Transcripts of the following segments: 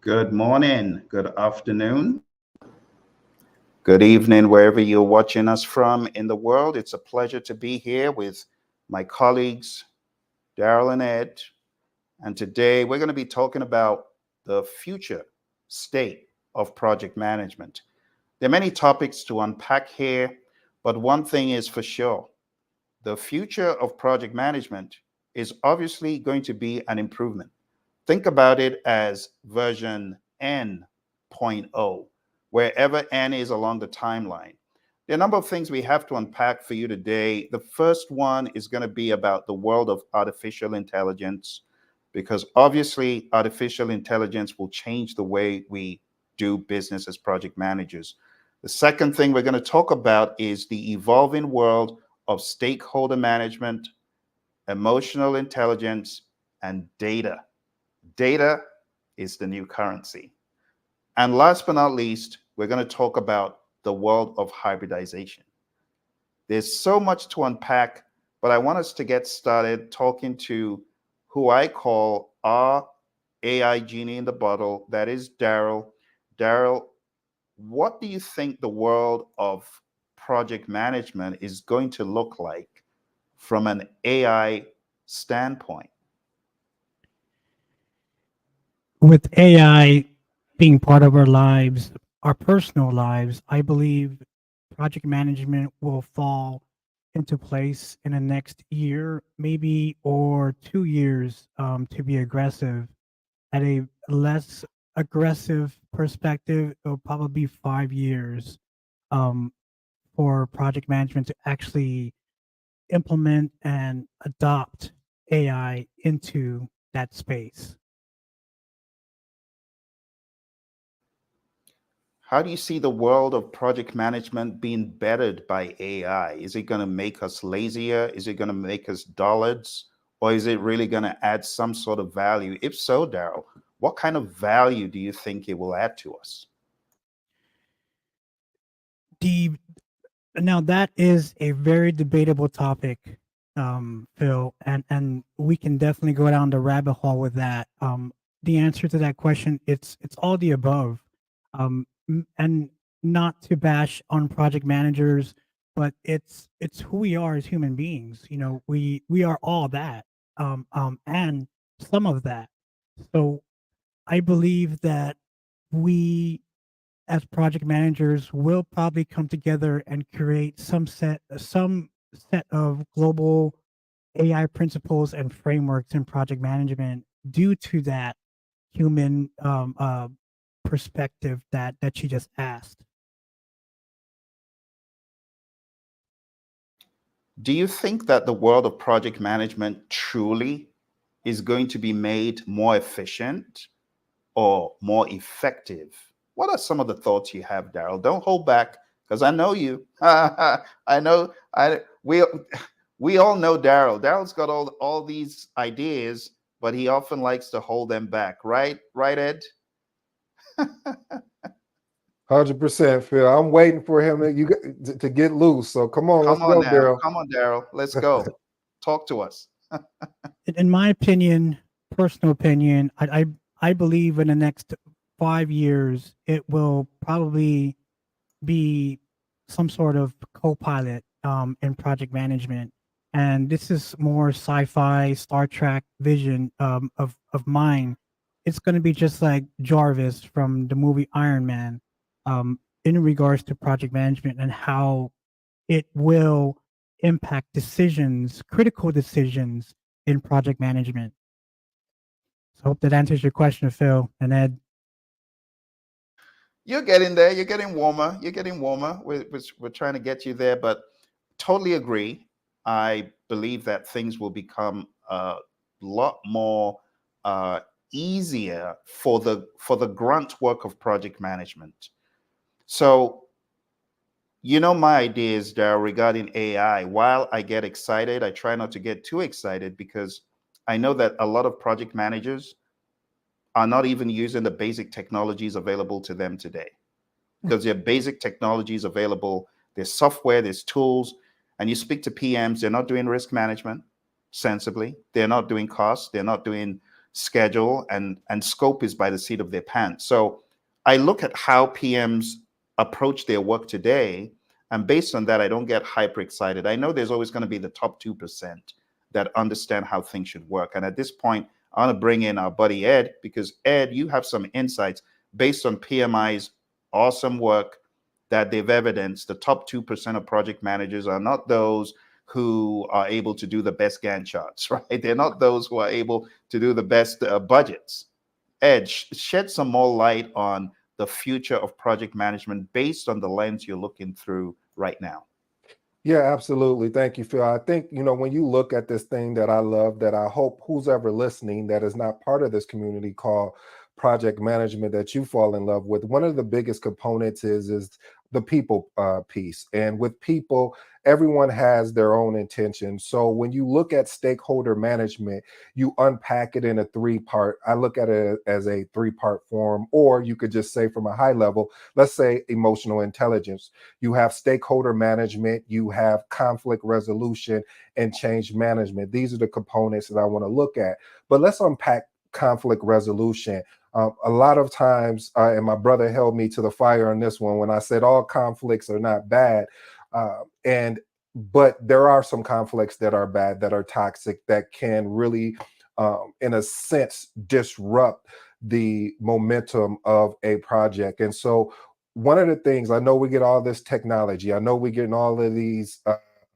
Good morning, good afternoon, good evening, wherever you're watching us from in the world. It's a pleasure to be here with my colleagues, Darrell and Ed. And today we're going to be talking about the future state of project management. There are many topics to unpack here, but one thing is for sure, the future of project management is obviously going to be an improvement. Think about it as version N.0, wherever N is along the timeline. There are a number of things we have to unpack for you today. The first one is going to be about the world of artificial intelligence, because obviously artificial intelligence will change the way we do business as project managers. The second thing we're going to talk about is the evolving world of stakeholder management, emotional intelligence, and data. Data is the new currency. And last but not least, we're going to talk about the world of hybridization. There's so much to unpack, but I want us to get started talking to who I call our AI genie in the bottle. That is Darrell. Darrell, what do you think the world of project management is going to look like from an AI standpoint? With AI being part of our lives, our personal lives, I believe project management will fall into place in the next year, maybe, or 2 years, to be aggressive. At a less aggressive perspective, it'll probably be 5 years, um, for project management to actually implement and adopt AI into that space. How do you see the world of project management being bettered by AI? Is it going to make us lazier? Is it going to make us dullards? Or is it really going to add some sort of value? If so, Darrell, what kind of value do you think it will add to us? The Now that is a very debatable topic, Phil, and we can definitely go down the rabbit hole with that. The answer to that question, it's all the above, and not to bash on project managers, but it's who we are as human beings. We are all that, and some of that. So I believe that we as project managers will probably come together and create some set of global AI principles and frameworks in project management due to that human perspective that she just asked. Do you think that the world of project management truly is going to be made more efficient or more effective? What are some of the thoughts you have, Darrell? Don't hold back, because I know you. I know. We all know Darrell. Darrell's got all these ideas, but he often likes to hold them back. Right, Ed? 100%, Phil. I'm waiting for him to get loose. So come on, let's Come on go, now. Daryl. Come on, Darrell. Let's go. Talk to us. In my opinion, personal opinion, I believe in the next 5 years it will probably be some sort of co-pilot in project management. And this is more sci-fi Star Trek vision of mine. It's going to be just like Jarvis from the movie Iron Man, in regards to project management and how it will impact decisions, critical decisions in project management. So I hope that answers your question, Phil and Ed. You're getting there. You're getting warmer. You're getting warmer. We're trying to get you there, but totally agree. I believe that things will become a lot more uh, easier for the grunt work of project management. So, my ideas, Daryl, regarding AI. While I get excited, I try not to get too excited because I know that a lot of project managers are not even using the basic technologies available to them today, because there are basic technologies available. There's software, there's tools, and you speak to PMs, they're not doing risk management sensibly. They're not doing costs. They're not doing schedule, and scope is by the seat of their pants. So I look at how PMs approach their work today, and based on that, I don't get hyper excited. I know there's always going to be the top 2% that understand how things should work. And at this point, I want to bring in our buddy Ed, because Ed, you have some insights based on PMI's awesome work that they've evidenced. The top 2% of project managers are not those who are able to do the best Gantt charts, right? They're not those who are able to do the best budgets. Ed, shed some more light on the future of project management based on the lens you're looking through right now. Yeah, absolutely. Thank you, Phill. I think, when you look at this thing that I love, that I hope who's ever listening that is not part of this community called project management, that you fall in love with, one of the biggest components is the people piece. And with people, everyone has their own intention. So when you look at stakeholder management, you unpack it in a three-part. I look at it as a three-part form, or you could just say from a high level, let's say emotional intelligence. You have stakeholder management, you have conflict resolution, and change management. These are the components that I want to look at. But let's unpack conflict resolution. A lot of times, and my brother held me to the fire on this one when I said all conflicts are not bad. But there are some conflicts that are bad, that are toxic, that can really, in a sense, disrupt the momentum of a project. And so one of the things, I know we get all this technology, I know we're getting all of these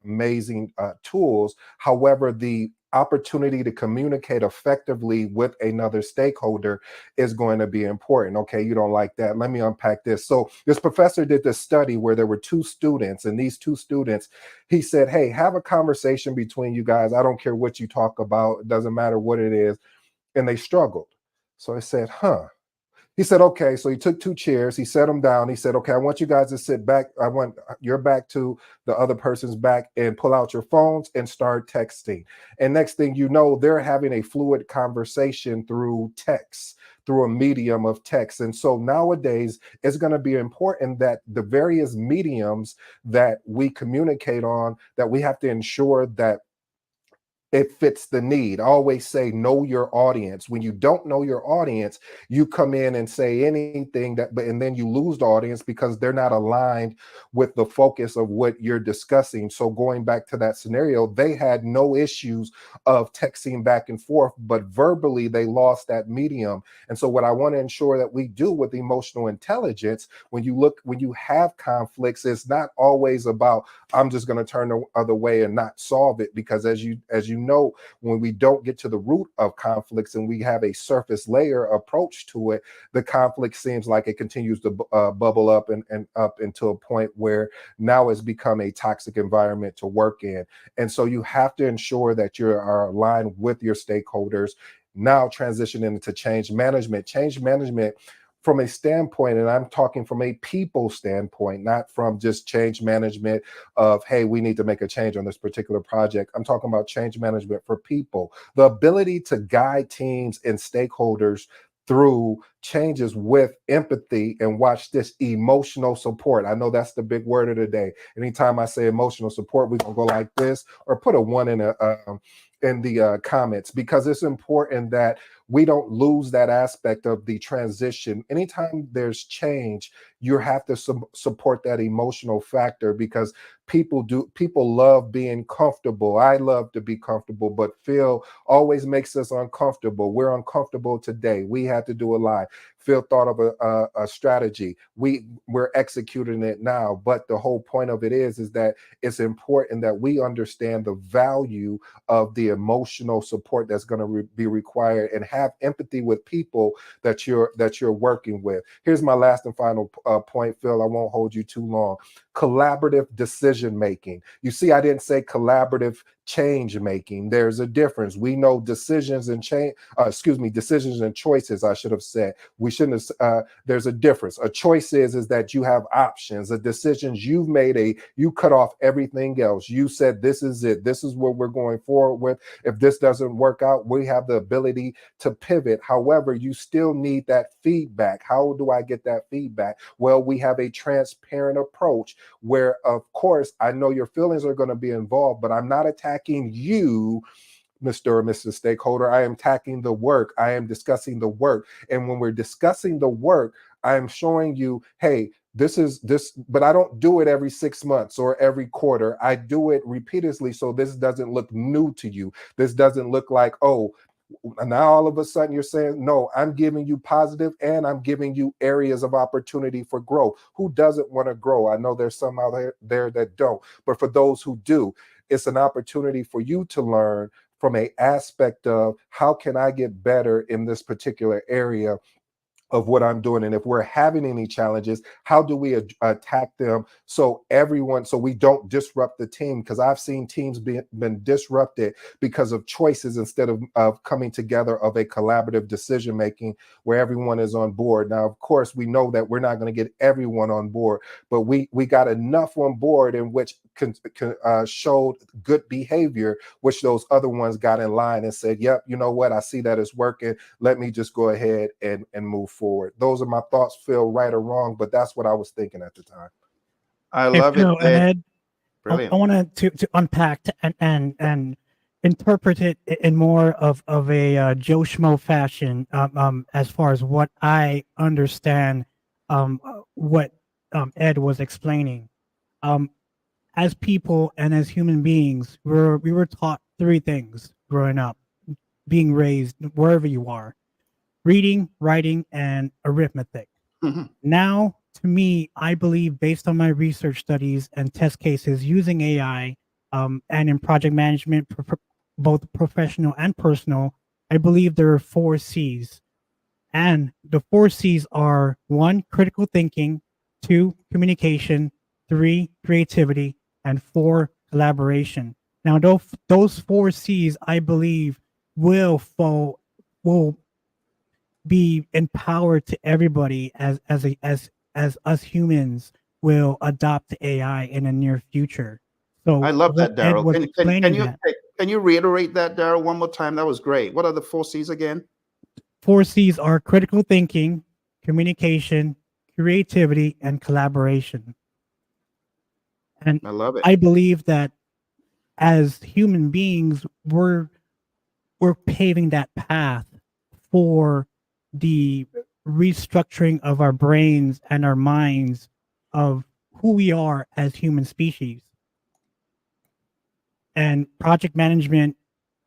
amazing tools. However, the opportunity to communicate effectively with another stakeholder is going to be important. Okay, you don't like that. Let me unpack this. So this professor did this study where there were two students, and these two students, he said, hey, have a conversation between you guys. I don't care what you talk about. It doesn't matter what it is. And they struggled. So I said, He said, okay. So he took two chairs, he set them down. He said, okay, I want you guys to sit back. I want your back to the other person's back, and pull out your phones and start texting. And next thing you know, they're having a fluid conversation through text, through a medium of text. And so nowadays, it's going to be important that the various mediums that we communicate on, that we have to ensure that it fits the need. I always say, know your audience. When you don't know your audience, you come in and say anything and then you lose the audience because they're not aligned with the focus of what you're discussing. So going back to that scenario, they had no issues of texting back and forth, but verbally they lost that medium. And so what I want to ensure that we do with emotional intelligence, when you have conflicts, it's not always about, I'm just going to turn the other way and not solve it, because as you know, when we don't get to the root of conflicts and we have a surface layer approach to it, the conflict seems like it continues to bubble up and up until a point where now it's become a toxic environment to work in. And so you have to ensure that you are aligned with your stakeholders. Now transitioning into change management. Change management from a standpoint, and I'm talking from a people standpoint, not from just change management of, hey, we need to make a change on this particular project. I'm talking about change management for people. The ability to guide teams and stakeholders through changes with empathy, and watch this, emotional support. I know that's the big word of the day. Anytime I say emotional support, we're gonna go like this, or put a one in the comments, because it's important that we don't lose that aspect of the transition. Anytime there's change, you have to support that emotional factor, because people love being comfortable. I love to be comfortable, but Phill always makes us uncomfortable. We're uncomfortable today. We had to do a lot. Phill thought of a strategy. We're executing it now. But the whole point of it is that it's important that we understand the value of the emotional support that's going to be required, and have empathy with people that you're working with. Here's my last and final point, Phill. I won't hold you too long. Collaborative decision making. You see, I didn't say collaborative change making. There's a difference. We know decisions and decisions and choices, I should have said. We shouldn't have, there's a difference. A choice is that you have options. A decisions, you've made you cut off everything else. You said, this is it. This is what we're going forward with. If this doesn't work out, we have the ability to pivot. However, you still need that feedback. How do I get that feedback? Well, we have a transparent approach where, of course, I know your feelings are going to be involved, but I'm not attacking you Mr. or Mrs. Stakeholder. I am tackling the work. I am discussing the work. And when we're discussing the work, I am showing you, hey, this is this, but I don't do it every 6 months or every quarter. I do it repeatedly. So this doesn't look new to you. This doesn't look like, oh, now all of a sudden you're saying, no, I'm giving you positive and I'm giving you areas of opportunity for growth. Who doesn't want to grow? I know there's some out there that don't, but for those who do, it's an opportunity for you to learn from a aspect of how can I get better in this particular area of what I'm doing. And if we're having any challenges, how do we attack them so we don't disrupt the team? Because I've seen teams been disrupted because of choices instead of coming together of a collaborative decision making where everyone is on board. Now, of course, we know that we're not going to get everyone on board, but we got enough on board in which showed good behavior, which those other ones got in line and said, yep, you know what, I see that it's working. Let me just go ahead and move forward. Those are my thoughts, Phill, right or wrong, but that's what I was thinking at the time. I love it, Phill and Ed, Brilliant. I wanted to unpack and interpret it in more of a Joe Schmo fashion, as far as what I understand, what Ed was explaining. As people and as human beings, we were taught three things growing up, being raised wherever you are: reading, writing, and arithmetic. Mhm. Now, to me, I believe, based on my research studies and test cases using AI, and in project management, both professional and personal, I believe there are 4 C's. And the 4 C's are: 1, critical thinking; 2, communication; 3, creativity; and 4, collaboration. Now, those 4 C's, I believe, will be empowered to everybody as us humans will adopt AI in the near future. I So love what that, Ed Darrell. was Can explaining, you that can you reiterate that, Darrell, one more time? That was great. What are the 4 C's again? 4 C's are critical thinking, communication, creativity, and collaboration. And I love it. I believe that as human beings, we're paving that path for the restructuring of our brains and our minds of who we are as human species. And project management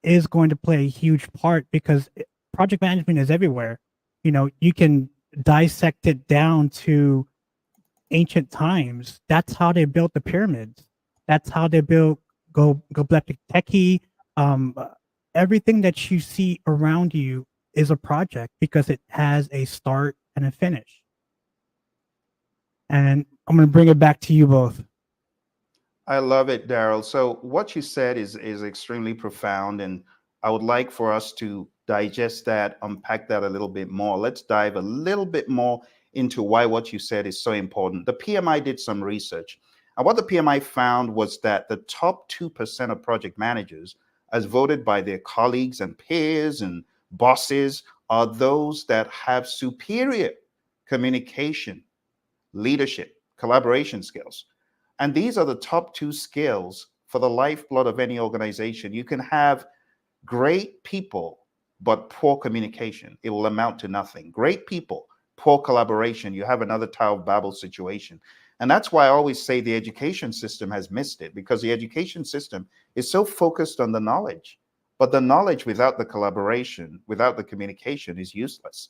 is going to play a huge part because project management is everywhere. You know, you can dissect it down to ancient times. That's how they built the pyramids. That's how they built Göbekli Tepe. Um, uh, Everything that you see around you is a project because it has a start and a finish. And I'm going to bring it back to you both. I love it, Darrell. So what you said is extremely profound, and I would like for us to digest that, unpack that a little bit more. Let's dive a little bit more into why what you said is so important. The PMI did some research, and what the PMI found was that the top 2% of project managers, as voted by their colleagues and peers and bosses, are those that have superior communication, leadership, collaboration skills. And these are the top 2 skills for the lifeblood of any organization. You can have great people, but poor communication. It will amount to nothing. Great people, poor collaboration. You have another Tower of Babel situation. And that's why I always say the education system has missed it, because the education system is so focused on the knowledge. But the knowledge without the collaboration, without the communication, is useless.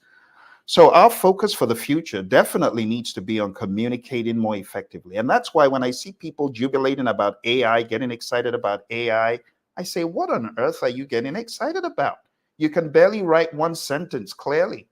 So our focus for the future definitely needs to be on communicating more effectively. And that's why when I see people jubilating about AI, getting excited about AI, I say, what on earth are you getting excited about? You can barely write one sentence clearly.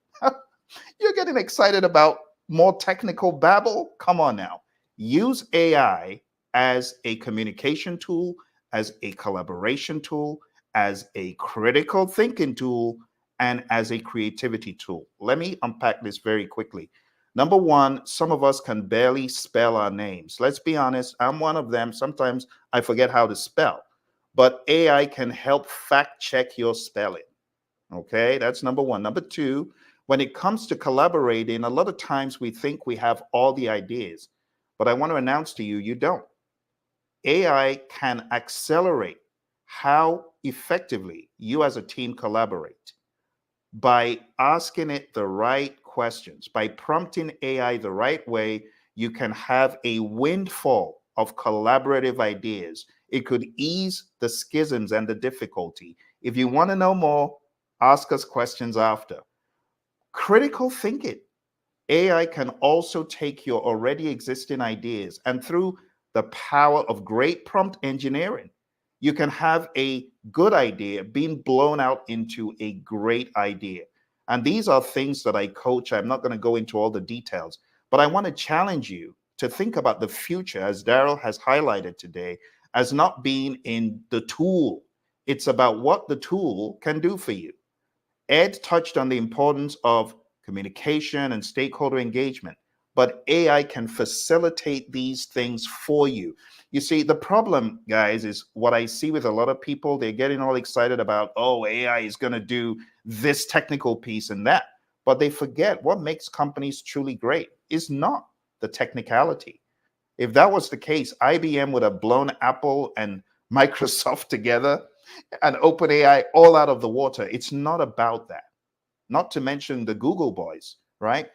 You're getting excited about more technical babble? Come on now. Use AI as a communication tool, as a collaboration tool, as a critical thinking tool, and as a creativity tool. Let me unpack this very quickly. Number one, some of us can barely spell our names. Let's be honest, I'm one of them. Sometimes I forget how to spell, but AI can help fact check your spelling. Okay, that's number one. Number two, when it comes to collaborating, a lot of times we think we have all the ideas, but I want to announce to you, you don't. AI can accelerate how effectively you as a team collaborate by asking it the right questions, by prompting AI the right way, you can have a windfall of collaborative ideas. It could ease the schisms and the difficulty. If you want to know more, ask us questions after. Critical thinking. AI can also take your already existing ideas, and through the power of great prompt engineering, you can have a good idea being blown out into a great idea. And these are things that I coach. I'm not going to go into all the details, but I want to challenge you to think about the future, as Darrell has highlighted today, as not being in the tool. It's about what the tool can do for you. Ed touched on the importance of communication and stakeholder engagement, but AI can facilitate these things for you. You see, the problem, guys, is what I see with a lot of people. They're getting all excited about, oh, AI is going to do this technical piece and that. But they forget what makes companies truly great is not the technicality. If that was the case, IBM would have blown Apple and Microsoft together and OpenAI all out of the water. It's not about that. Not to mention the Google boys, right?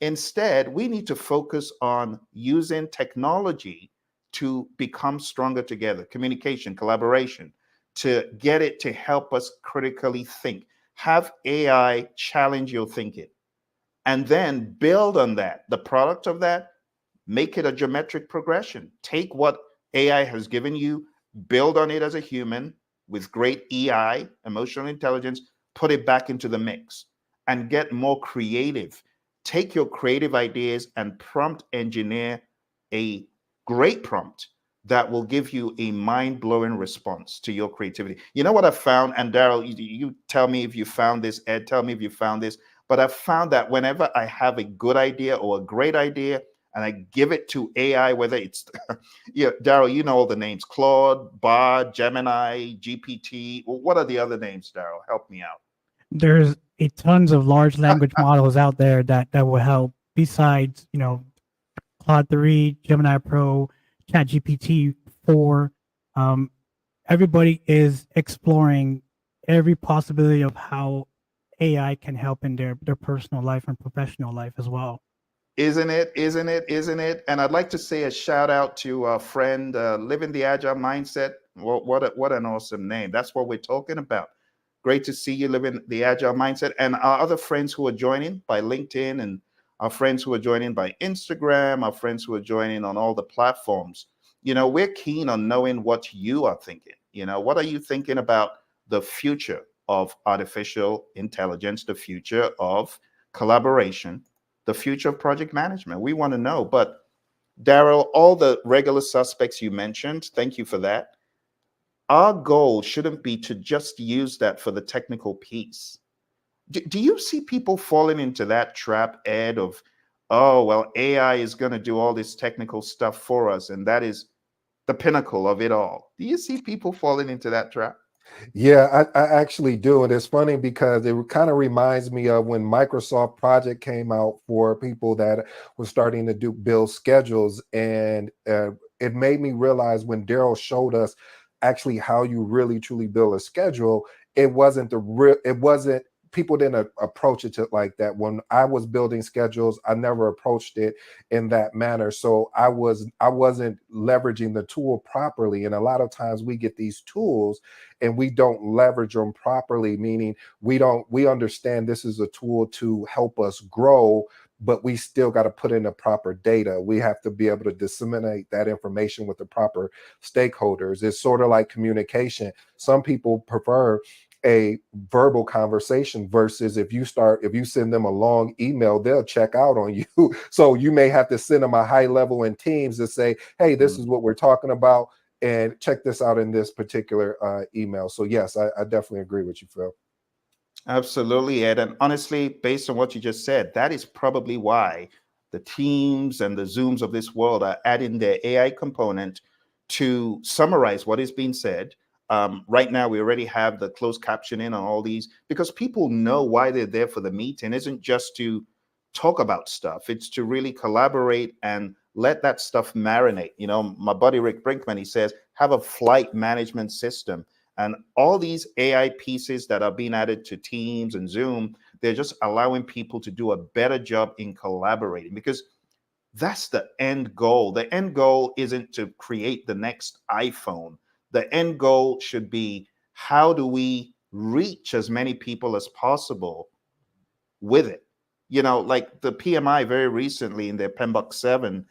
Instead, we need to focus on using technology to become stronger together, communication, collaboration, to get it to help us critically think. Have AI challenge your thinking and then build on that. The product of that, make it a geometric progression. Take what AI has given you, build on it as a human with great EI, emotional intelligence, put it back into the mix and get more creative. Take your creative ideas and prompt engineer a great prompt that will give you a mind-blowing response to your creativity. You know what I found? And Darrell, you tell me if you found this, Ed, tell me if you found this, but I found that whenever I have a good idea or a great idea, and I give it to AI, whether it's, yeah, Darrell, you know all the names, Claude, Bard, Gemini, GPT. What are the other names, Darrell? Help me out. There's a tons of large language models out there that will help. Besides, Claude 3, Gemini Pro, ChatGPT 4, everybody is exploring every possibility of how AI can help in their personal life and professional life as well. Isn't it? Isn't it? Isn't it? And I'd like to say a shout out to a friend, Living the Agile Mindset. What an awesome name. That's what we're talking about. Great to see you living the Agile Mindset. And our other friends who are joining by LinkedIn, and our friends who are joining by Instagram, our friends who are joining on all the platforms. We're keen on knowing what you are thinking. What are you thinking about the future of artificial intelligence, the future of collaboration, the future of project management? We want to know. But Darrell, all the regular suspects you mentioned, thank you for that. Our goal shouldn't be to just use that for the technical piece. Do you see people falling into that trap, Ed, of, oh, well, AI is going to do all this technical stuff for us, and that is the pinnacle of it all? Do you see people falling into that trap? Yeah, I actually do. And it's funny because it kind of reminds me of when Microsoft Project came out for people that were starting to build schedules. And it made me realize when Darrell showed us actually how you really truly build a schedule, it wasn't, people didn't approach it like that. When I was building schedules, I never approached it in that manner. So I wasn't leveraging the tool properly. And a lot of times we get these tools and we don't leverage them properly, meaning we understand this is a tool to help us grow, but we still got to put in the proper data. We have to be able to disseminate that information with the proper stakeholders. It's sort of like communication. Some people prefer a verbal conversation versus if you send them a long email, they'll check out on you. So you may have to send them a high level in Teams to say, hey, this is what we're talking about, and check this out in this particular email. So yes, I definitely agree with you, Phill. Absolutely, Ed. And honestly, based on what you just said, that is probably why the Teams and the Zooms of this world are adding their AI component to summarize what is being said. Right now, we already have the closed captioning on all these because people know why they're there for the meeting. It isn't just to talk about stuff, it's to really collaborate and let that stuff marinate. My buddy Rick Brinkman, he says, have a flight management system. And all these AI pieces that are being added to Teams and Zoom, they're just allowing people to do a better job in collaborating, because that's the end goal. The end goal isn't to create the next iPhone. The end goal should be, how do we reach as many people as possible with it? You know, like the PMI very recently in their PMBOK 7,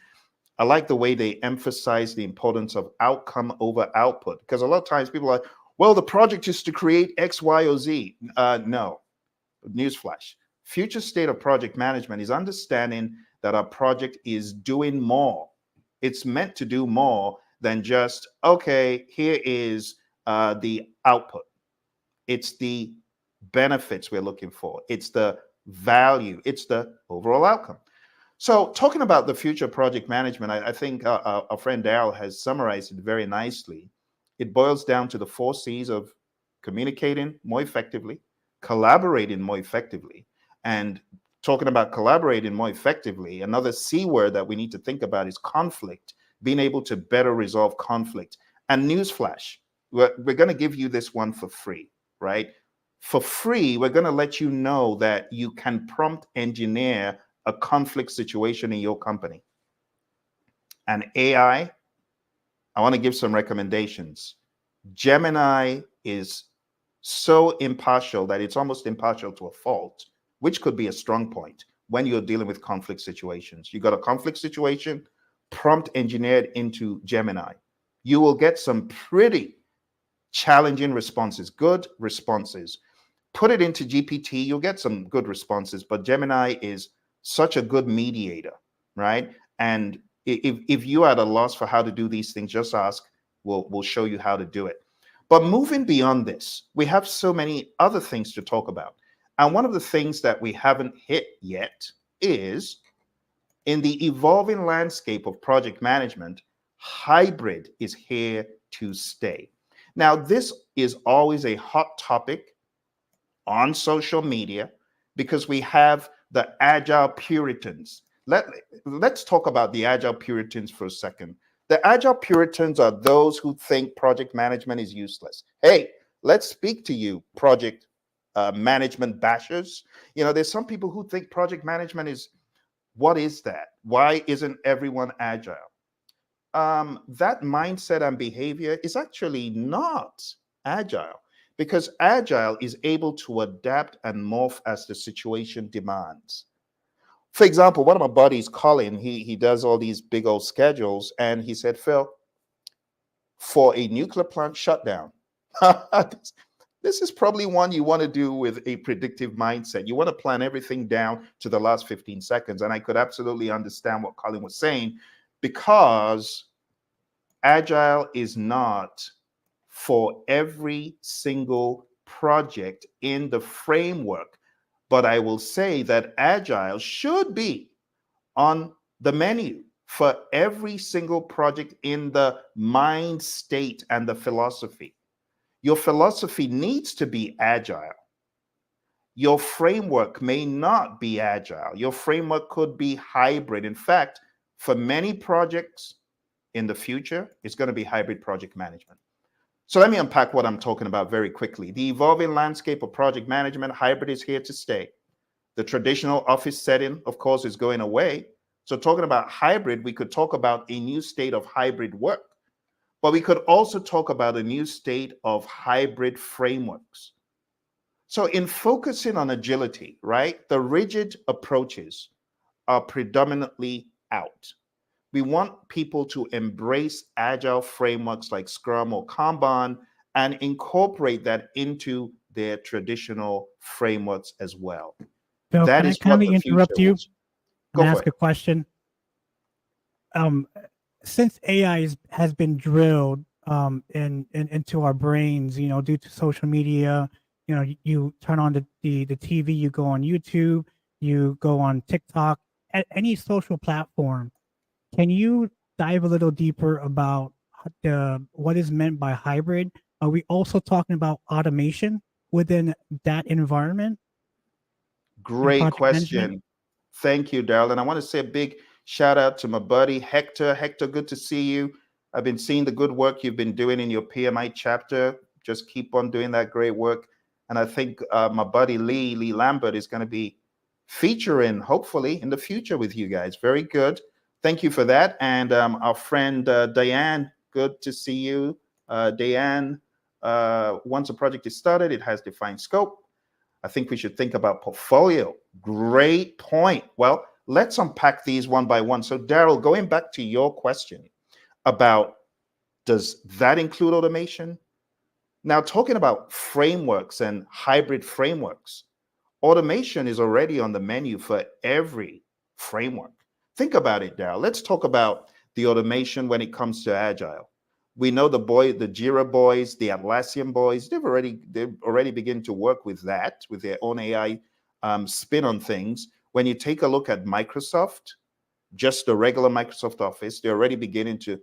I like the way they emphasize the importance of outcome over output, because a lot of times people are like, well, the project is to create X, Y, or Z. No, newsflash. Future state of project management is understanding that our project is doing more. It's meant to do more than just, okay, here is the output. It's the benefits we're looking for. It's the value. It's the overall outcome. So talking about the future of project management, I think our friend Darrell has summarized it very nicely. It boils down to the 4 C's of communicating more effectively, collaborating more effectively. And talking about collaborating more effectively, another C word that we need to think about is conflict, being able to better resolve conflict. And newsflash, we're going to give you this one for free, right? For free, we're going to let you know that you can prompt engineer a conflict situation in your company. And AI, I want to give some recommendations. Gemini is so impartial that it's almost impartial to a fault, which could be a strong point when you're dealing with conflict situations. You got a conflict situation, prompt engineered into Gemini. You will get some pretty challenging responses, good responses. Put it into GPT, you'll get some good responses, but Gemini is such a good mediator, right? And if you are at a loss for how to do these things, just ask. We'll show you how to do it. But moving beyond this, we have so many other things to talk about. And one of the things that we haven't hit yet is, in the evolving landscape of project management, hybrid is here to stay. Now, this is always a hot topic on social media because we have the Agile Puritans. Let's talk about the Agile Puritans for a second. The Agile Puritans are those who think project management is useless. Hey, let's speak to you, project management bashers. You know, there's some people who think project management is, what is that? Why isn't everyone agile? That mindset and behavior is actually not agile, because agile is able to adapt and morph as the situation demands. For example, one of my buddies, Colin, he does all these big old schedules, and he said, Phill, for a nuclear plant shutdown, this is probably one you want to do with a predictive mindset. You want to plan everything down to the last 15 seconds. And I could absolutely understand what Colin was saying, because Agile is not for every single project in the framework. But I will say that Agile should be on the menu for every single project in the mind state and the philosophy. Your philosophy needs to be agile. Your framework may not be agile. Your framework could be hybrid. In fact, for many projects in the future, it's going to be hybrid project management. So let me unpack what I'm talking about very quickly. The evolving landscape of project management, hybrid is here to stay. The traditional office setting, of course, is going away. So talking about hybrid, we could talk about a new state of hybrid work. But we could also talk about a new state of hybrid frameworks. So in focusing on agility, right, the rigid approaches are predominantly out. We want people to embrace agile frameworks like Scrum or Kanban and incorporate that into their traditional frameworks as well. Phill, That can I is what kindly the future interrupt you was. and Go for ask it. a question? Since AI has been drilled into our brains, you know, due to social media, you know, you turn on the TV, you go on YouTube, you go on TikTok, at any social platform. Can you dive a little deeper about what is meant by hybrid? Are we also talking about automation within that environment in Great project management? question. Thank you, Darrell. And I want to say a big shout out to my buddy Hector. Hector, good to see you. I've been seeing the good work you've been doing in your PMI chapter. Just keep on doing that great work. And I think my buddy Lee Lambert is going to be featuring, hopefully, in the future with you guys. Very good. Thank you for that. And our friend Diane, good to see you. Diane, once a project is started, it has defined scope. I think we should think about portfolio. Great point. Well, let's unpack these one by one. So, Darrell, going back to your question about, does that include automation? Now, talking about frameworks and hybrid frameworks, automation is already on the menu for every framework. Think about it, Darrell. Let's talk about the automation when it comes to Agile. We know the Jira boys, the Atlassian boys, they've already begun to work with that, with their own AI spin on things. When you take a look at Microsoft, just the regular Microsoft Office, they're already beginning to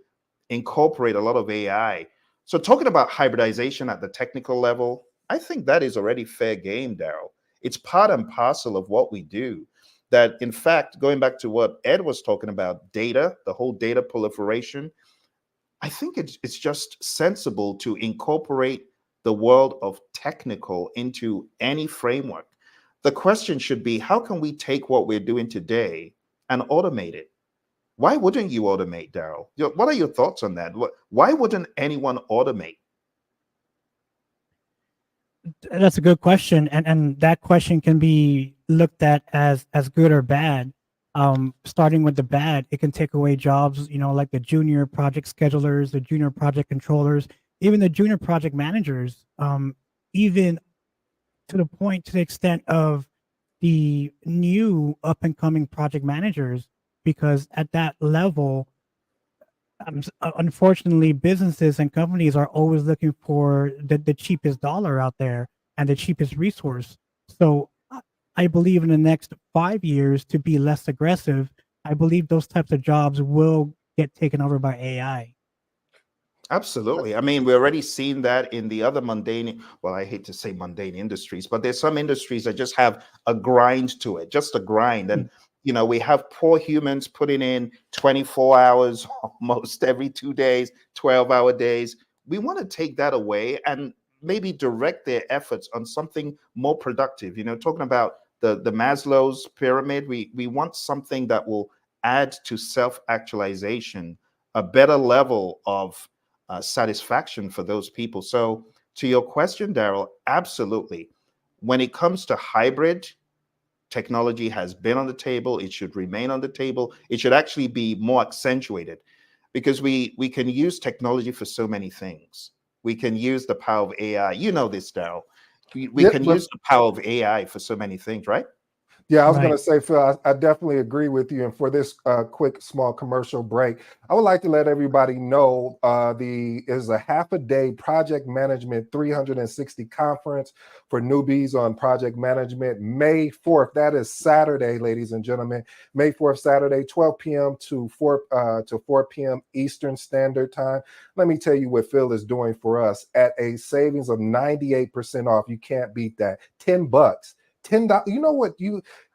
incorporate a lot of AI. So talking about hybridization at the technical level, I think that is already fair game, Darrell. It's part and parcel of what we do. That, in fact, going back to what Ed was talking about, data, the whole data proliferation, I think it's just sensible to incorporate the world of technical into any framework. The question should be, how can we take what we're doing today and automate it? Why wouldn't you automate, Darrell? What are your thoughts on that? Why wouldn't anyone automate? That's a good question, and that question can be looked at as good or bad. Starting with the bad, it can take away jobs, like the junior project schedulers, the junior project controllers, even the junior project managers, even to the extent of the new up and coming project managers, because at that level, unfortunately, businesses and companies are always looking for the cheapest dollar out there and the cheapest resource. So I believe in the next 5 years, to be less aggressive, I believe those types of jobs will get taken over by AI. Absolutely. I mean, we're already seeing that in the other mundane, well, I hate to say mundane industries, but there's some industries that just have a grind to it, just a grind. And, we have poor humans putting in 24 hours almost every 2 days, 12-hour days. We want to take that away and maybe direct their efforts on something more productive. Talking about the Maslow's pyramid, we want something that will add to self-actualization, a better level of satisfaction for those people. So to your question, Darrell, absolutely. When it comes to hybrid, technology has been on the table. It should remain on the table. It should actually be more accentuated, because we can use technology for so many things. We can use the power of AI. You know this, Darrell. We can use the power of AI for so many things, right? Yeah, I was going to say, Phill, I definitely agree with you. And for this quick, small commercial break, I would like to let everybody know is a half-a-day project management 360 conference for newbies on project management, May 4th. That is Saturday, ladies and gentlemen. May 4th, Saturday, 12 p.m. to 4 p.m. Eastern Standard Time. Let me tell you what Phill is doing for us at a savings of 98% off. You can't beat that. $10. $10. You know what?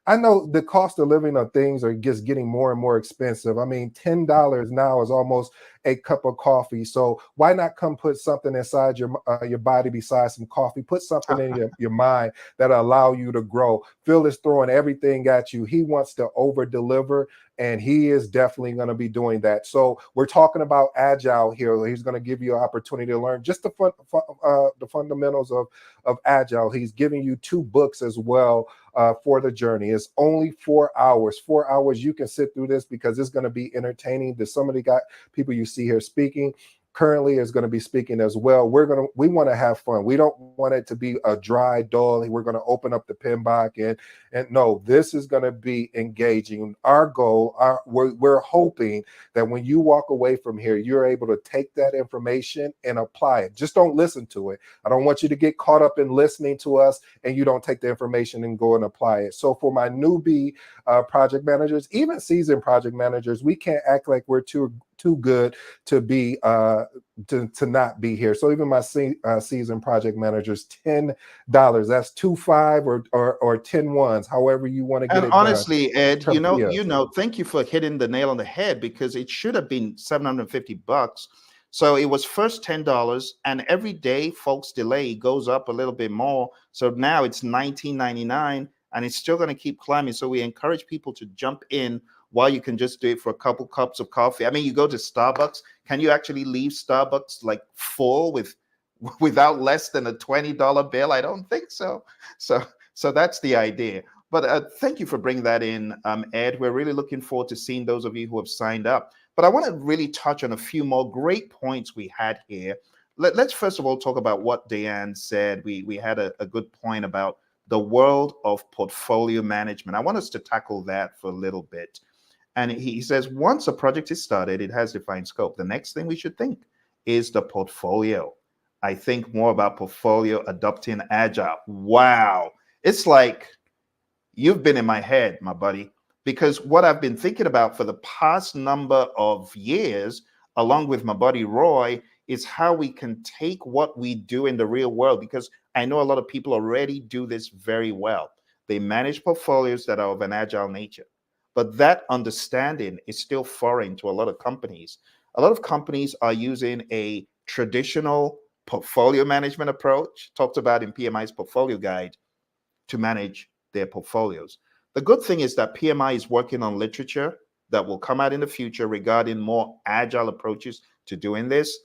I know the cost of living of things are just getting more and more expensive. I mean, $10 now is almost a cup of coffee. So why not come put something inside your body besides some coffee? Put something in your mind that'll allow you to grow. Phill is throwing everything at you. He wants to over deliver, and he is definitely going to be doing that. So we're talking about Agile here. He's going to give you an opportunity to learn just the fundamentals of Agile. He's giving you 2 books as well for the journey. It's only 4 hours. 4 hours. You can sit through this because it's going to be entertaining. There's some of the people you see here speaking. Currently is going to be speaking as well. We want to have fun. We don't want it to be a dry, dull. We're going to open up the PMBOK and no, this is going to be engaging. Our goal, we're hoping that when you walk away from here, you're able to take that information and apply it. Just don't listen to it. I don't want you to get caught up in listening to us and you don't take the information and go and apply it. So for my newbie project managers, even seasoned project managers, we can't act like we're too good to be to not be here. So even my seasoned project managers, $10. That's 2.5 or 10 ones, however you want to get and it honestly, done. Ed, thank you for hitting the nail on the head, because it should have been $750. So it was first $10, and every day folks delay goes up a little bit more. So now it's $19.99, and it's still going to keep climbing. So we encourage people to jump in while you can just do it for a couple cups of coffee. I mean, you go to Starbucks, can you actually leave Starbucks like full without less than a $20 bill? I don't think so. So that's the idea. But thank you for bringing that in, Ed. We're really looking forward to seeing those of you who have signed up. But I want to really touch on a few more great points we had here. Let's first of all talk about what Deanne said. We had a good point about the world of portfolio management. I want us to tackle that for a little bit. And he says, once a project is started, it has defined scope. The next thing we should think is the portfolio. I think more about portfolio adopting Agile. Wow. It's like you've been in my head, my buddy, because what I've been thinking about for the past number of years, along with my buddy Roy, is how we can take what we do in the real world, because I know a lot of people already do this very well. They manage portfolios that are of an agile nature, but that understanding is still foreign to a lot of companies. A lot of companies are using a traditional portfolio management approach, talked about in PMI's portfolio guide, to manage their portfolios. The good thing is that PMI is working on literature that will come out in the future regarding more agile approaches to doing this.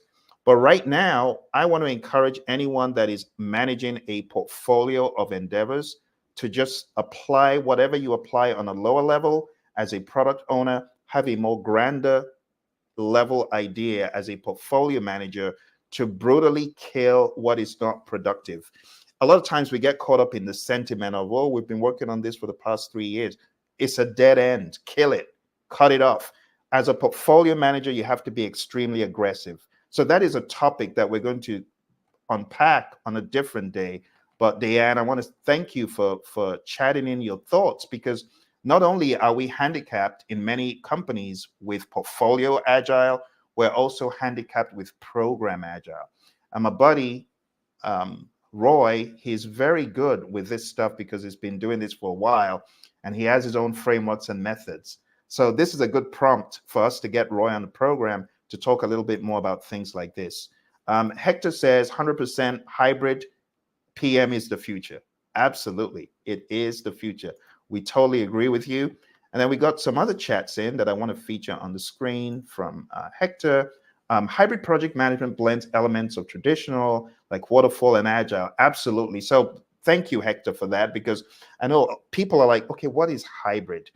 But right now, I want to encourage anyone that is managing a portfolio of endeavors to just apply whatever you apply on a lower level as a product owner, have a more grander level idea as a portfolio manager to brutally kill what is not productive. A lot of times we get caught up in the sentiment of, oh, we've been working on this for the past 3 years. It's a dead end. Kill it. Cut it off. As a portfolio manager, you have to be extremely aggressive. So that is a topic that we're going to unpack on a different day. But Deanne, I want to thank you for chatting in your thoughts, because not only are we handicapped in many companies with portfolio agile, we're also handicapped with program agile. And my buddy, Roy, he's very good with this stuff because he's been doing this for a while, and he has his own frameworks and methods. So this is a good prompt for us to get Roy on the program to talk a little bit more about things like this. Hector says 100% hybrid PM is the future. Absolutely, it is the future. We totally agree with you. And then we got some other chats in that I want to feature on the screen from Hector. Hybrid project management blends elements of traditional, like waterfall and agile. Absolutely. So thank you, Hector, for that, because I know people are like, okay, what is hybrid?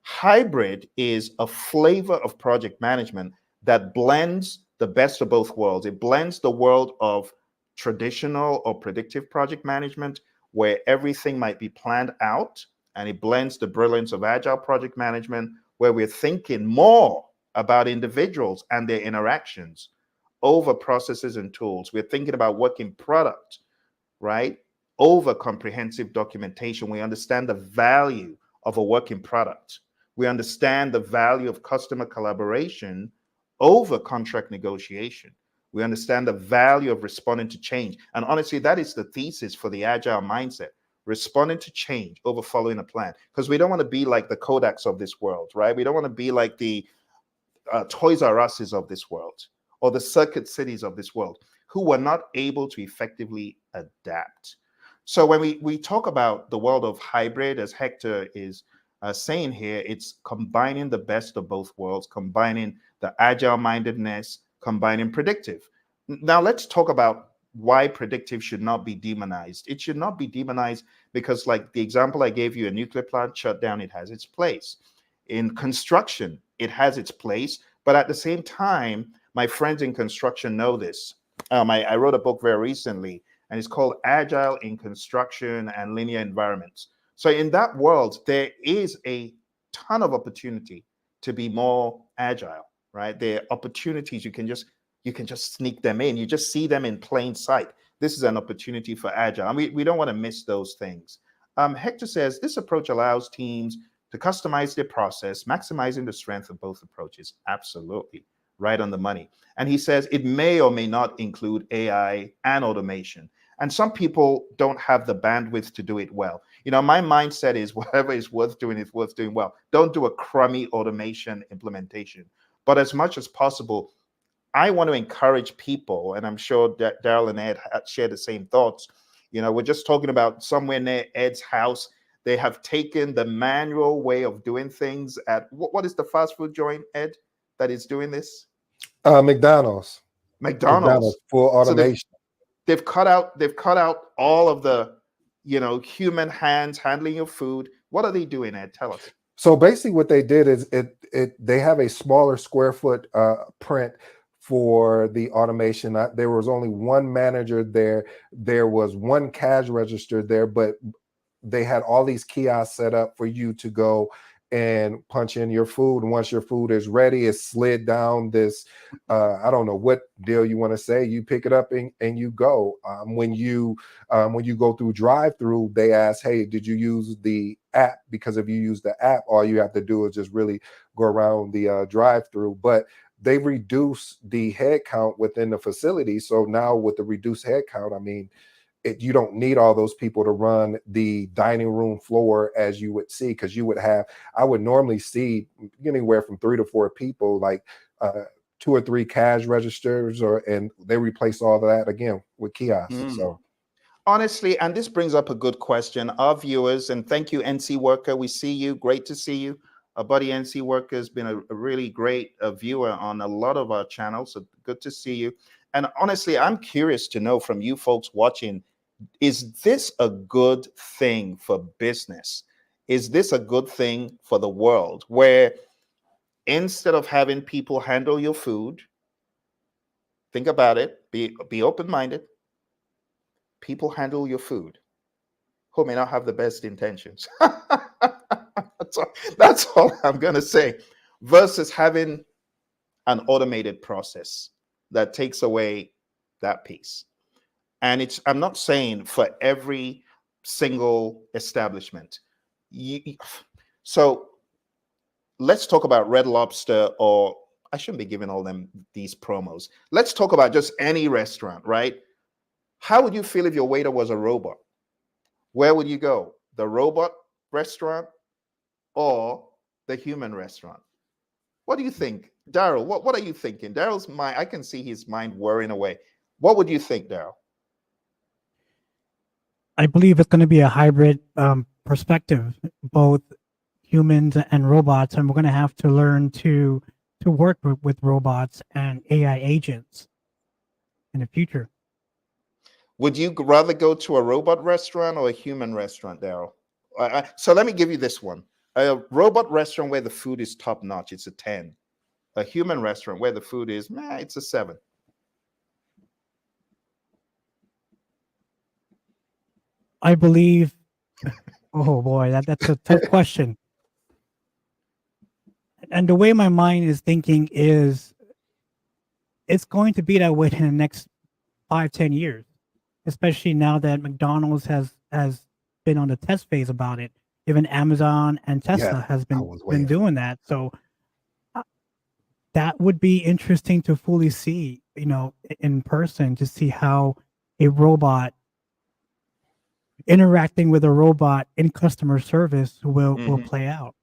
Hybrid is a flavor of project management that blends the best of both worlds. It blends the world of traditional or predictive project management, where everything might be planned out, and it blends the brilliance of agile project management, where we're thinking more about individuals and their interactions over processes and tools. We're thinking about working product, right? Over comprehensive documentation. We understand the value of a working product. We understand the value of customer collaboration over contract negotiation. We understand the value of responding to change. And honestly, that is the thesis for the agile mindset: responding to change over following a plan. Because we don't want to be like the Kodaks of this world, right? We don't want to be like the Toys R Us's of this world, or the Circuit Cities of this world, who were not able to effectively adapt. So when we talk about the world of hybrid, as Hector is saying here, it's combining the best of both worlds, combining the agile mindedness, combining predictive. Now let's talk about why predictive should not be demonized. It should not be demonized because, like the example I gave you, a nuclear plant shut down, it has its place. In construction, it has its place. But at the same time, my friends in construction know this. I wrote a book very recently, and it's called Agile in Construction and Linear Environments. So in that world, there is a ton of opportunity to be more agile, right? There are opportunities you can just sneak them in. You just see them in plain sight. This is an opportunity for agile, and we don't want to miss those things. Hector says this approach allows teams to customize their process, maximizing the strength of both approaches. Absolutely, right on the money. And he says it may or may not include AI and automation. And some people don't have the bandwidth to do it well. You know, my mindset is whatever is worth doing well. Don't do a crummy automation implementation. But as much as possible, I want to encourage people, and I'm sure that Darrell and Ed share the same thoughts. We're just talking about somewhere near Ed's house. They have taken the manual way of doing things at what is the fast food joint, Ed, that is doing this? McDonald's. McDonald's. Full So automation. they've cut out all of the human hands handling your food. What are they doing, Ed? Tell us. So basically what they did is they have a smaller square foot print for the automation. There was only one manager there. There was one cash register there, but they had all these kiosks set up for you to go and punch in your food. And once your food is ready, it's slid down this, I don't know what deal you want to say. You pick it up and you go. When you go through drive-through, they ask, hey, did you use the app? Because if you use the app, all you have to do is just really go around the drive-through. But they reduce the head count within the facility. So now with the reduced head count, I mean, you don't need all those people to run the dining room floor as you would see, because I would normally see anywhere from 3 to 4 people, like 2 or 3 cash registers, and they replace all of that again with kiosks. So honestly, and this brings up a good question, our viewers, and thank you, NC Worker. We see you. Great to see you. Our buddy NC Worker has been a really great viewer on a lot of our channels. So good to see you. And honestly, I'm curious to know from you folks watching, is this a good thing for business? Is this a good thing for the world, where instead of having people handle your food, think about it, be open-minded, people handle your food who may not have the best intentions. That's all I'm going to say, versus having an automated process that takes away that piece. And I'm not saying for every single establishment. So let's talk about Red Lobster, or I shouldn't be giving all them these promos. Let's talk about just any restaurant, right? How would you feel if your waiter was a robot? Where would you go? The robot restaurant or the human restaurant? What do you think? Darrell, what are you thinking? Darrell's mind, I can see his mind whirring away. What would you think, Darrell? I believe it's going to be a hybrid perspective, both humans and robots, and we're going to have to learn to work with robots and AI agents in the future. Would you rather go to a robot restaurant or a human restaurant, Darrell? So let me give you this one. A robot restaurant where the food is top notch, it's a 10. A human restaurant where the food is, it's a 7. I believe, oh boy, that's a tough question. And the way my mind is thinking is, it's going to be that way in the next 5-10 years, especially now that McDonald's has been on the test phase about it. Even Amazon and Tesla has been doing that. So that would be interesting to fully see, in person, to see how a robot interacting with a robot in customer service will play out.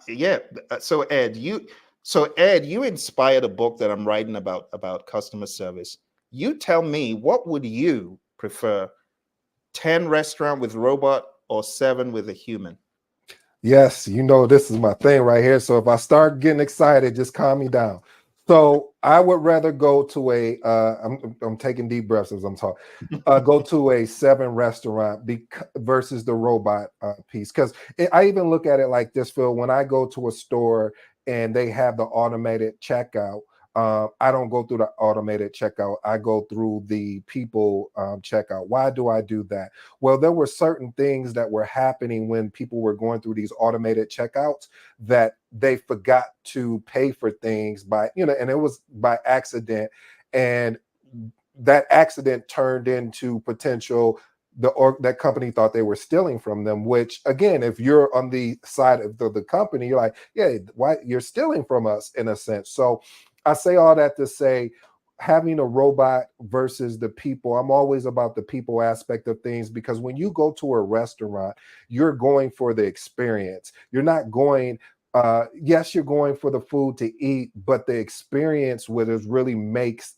Yeah. So Ed, you inspired a book that I'm writing about customer service. You tell me, what would you prefer? 10 restaurant with robot or 7 with a human? Yes, this is my thing right here. So if I start getting excited, just calm me down. So I would rather go to I'm taking deep breaths as I'm talking. Go to a 7 restaurant versus the robot piece. Because I even look at it like this, Phil. When I go to a store and they have the automated checkout, I don't go through the automated checkout. I go through the people checkout. Why do I do that? Well, there were certain things that were happening when people were going through these automated checkouts that they forgot to pay for things and it was by accident. And that accident turned into potential that company thought they were stealing from them, which again, if you're on the side of the company, you're like, yeah, why you're stealing from us in a sense. So I say all that to say, having a robot versus the people, I'm always about the people aspect of things, because when you go to a restaurant, you're going for the experience. You're not going yes, you're going for the food to eat, but the experience with it really makes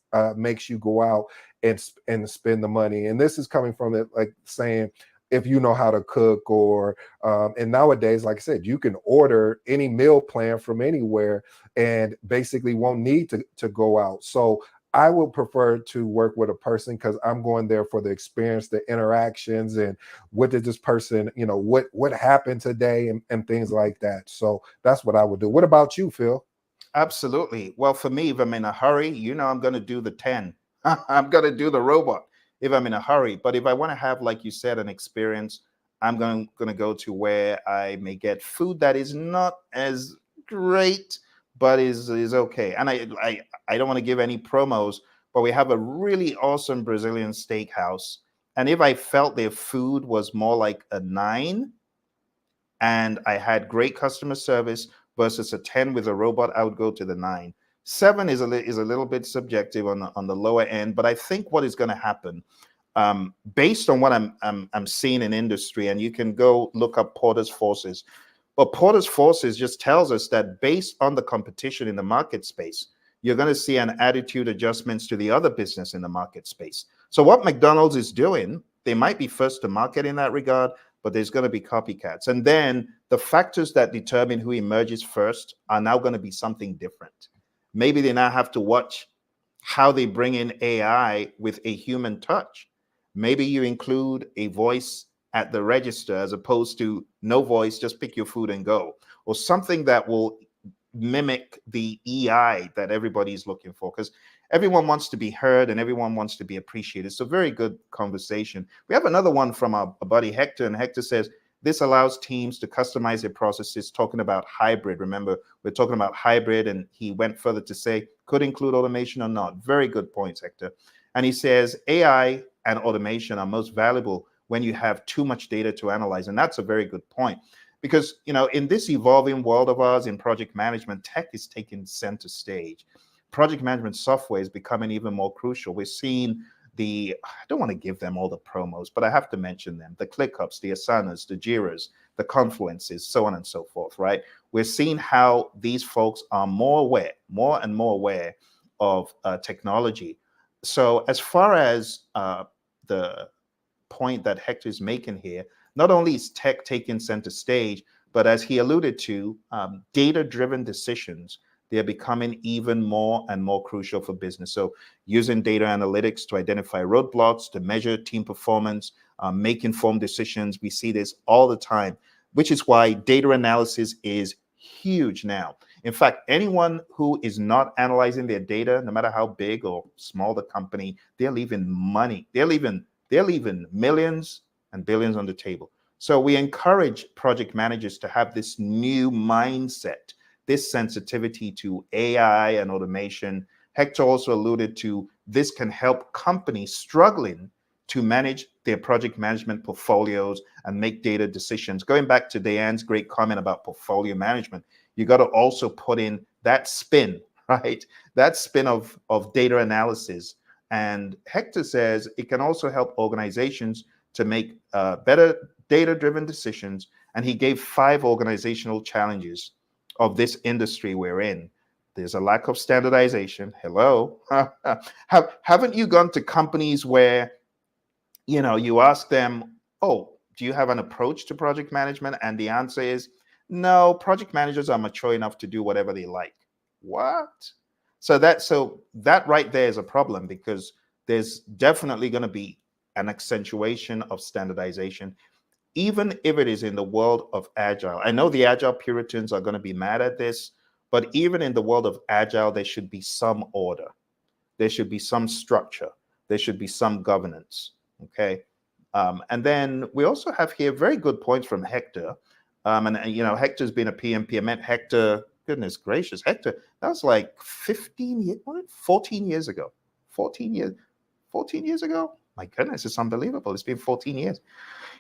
you go out and spend the money. And this is coming from it, like saying, if you know how to cook, or and nowadays, like I said, you can order any meal plan from anywhere and basically won't need to go out. So I would prefer to work with a person, because I'm going there for the experience, the interactions, and what did this person, what happened today, and things like that. So that's what I would do. What about you, Phill? Absolutely. Well, for me, if I'm in a hurry, I'm going to do the 10. I'm going to do the robot if I'm in a hurry. But if I want to have, like you said, an experience, I'm going to go to where I may get food that is not as great, but is okay. And I don't want to give any promos, but we have a really awesome Brazilian steakhouse. And if I felt their food was more like a 9, and I had great customer service versus a 10 with a robot, I would go to the 9. 7 is a little bit subjective on the lower end, but I think what is going to happen, based on what I'm seeing in industry, and you can go look up Porter's Forces. But Porter's Forces just tells us that based on the competition in the market space, you're going to see an attitude adjustments to the other business in the market space. So what McDonald's is doing, they might be first to market in that regard, but there's going to be copycats. And then the factors that determine who emerges first are now going to be something different. Maybe they now have to watch how they bring in AI with a human touch. Maybe you include a voice at the register as opposed to no voice, just pick your food and go, or something that will mimic the EI that everybody's looking for, because everyone wants to be heard and everyone wants to be appreciated. It's a very good conversation. We have another one from our buddy Hector, and Hector says, this allows teams to customize their processes, talking about hybrid. Remember, we're talking about hybrid, and he went further to say, could include automation or not. Very good points, Hector. And he says, AI and automation are most valuable when you have too much data to analyze. And that's a very good point. Because, in this evolving world of ours in project management, tech is taking center stage. Project management software is becoming even more crucial. We're seeing I don't want to give them all the promos, but I have to mention them, the ClickUps, the Asanas, the Jiras, the Confluences, so on and so forth, right? We're seeing how these folks are more and more aware of technology. So as far as the point that Hector is making here, not only is tech taking center stage, but as he alluded to, data-driven decisions, they're becoming even more and more crucial for business. So using data analytics to identify roadblocks, to measure team performance, make informed decisions. We see this all the time, which is why data analysis is huge now. In fact, anyone who is not analyzing their data, no matter how big or small the company, they're leaving money. They're leaving millions and billions on the table. So we encourage project managers to have this new mindset, this sensitivity to AI and automation. Hector also alluded to this can help companies struggling to manage their project management portfolios and make data decisions. Going back to Diane's great comment about portfolio management, you got to also put in that spin, right? That spin of data analysis. And Hector says it can also help organizations to make better data-driven decisions. And he gave 5 organizational challenges of this industry we're in. There's a lack of standardization. Hello. Haven't you gone to companies where, you ask them, oh, do you have an approach to project management? And the answer is, no, project managers are mature enough to do whatever they like. What? So that right there is a problem, because there's definitely going to be an accentuation of standardization, even if it is in the world of Agile. I know the Agile Puritans are going to be mad at this, but even in the world of Agile, there should be some order. There should be some structure. There should be some governance, okay? And then we also have here very good points from Hector. Hector's been a PMP. I met Hector, goodness gracious, Hector, that was like 14 years ago. 14 years ago? My goodness, it's unbelievable. It's been 14 years.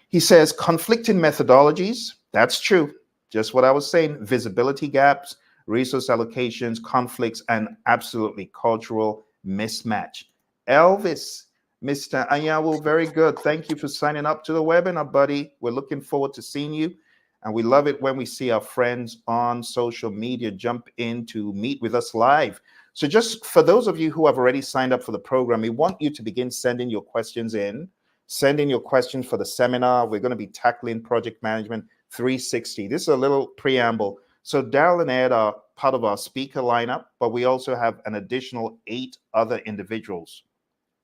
He says conflicting methodologies. That's true. Just what I was saying. Visibility gaps, resource allocations, conflicts, and absolutely cultural mismatch. Elvis, Mr. Ayawu, very good. Thank you for signing up to the webinar, buddy. We're looking forward to seeing you. And we love it when we see our friends on social media jump in to meet with us live. So just for those of you who have already signed up for the program, we want you to begin sending your questions in. Send in your questions for the seminar. We're going to be tackling Project Management 360. This is a little preamble. So Darrell and Ed are part of our speaker lineup, but we also have an additional 8 other individuals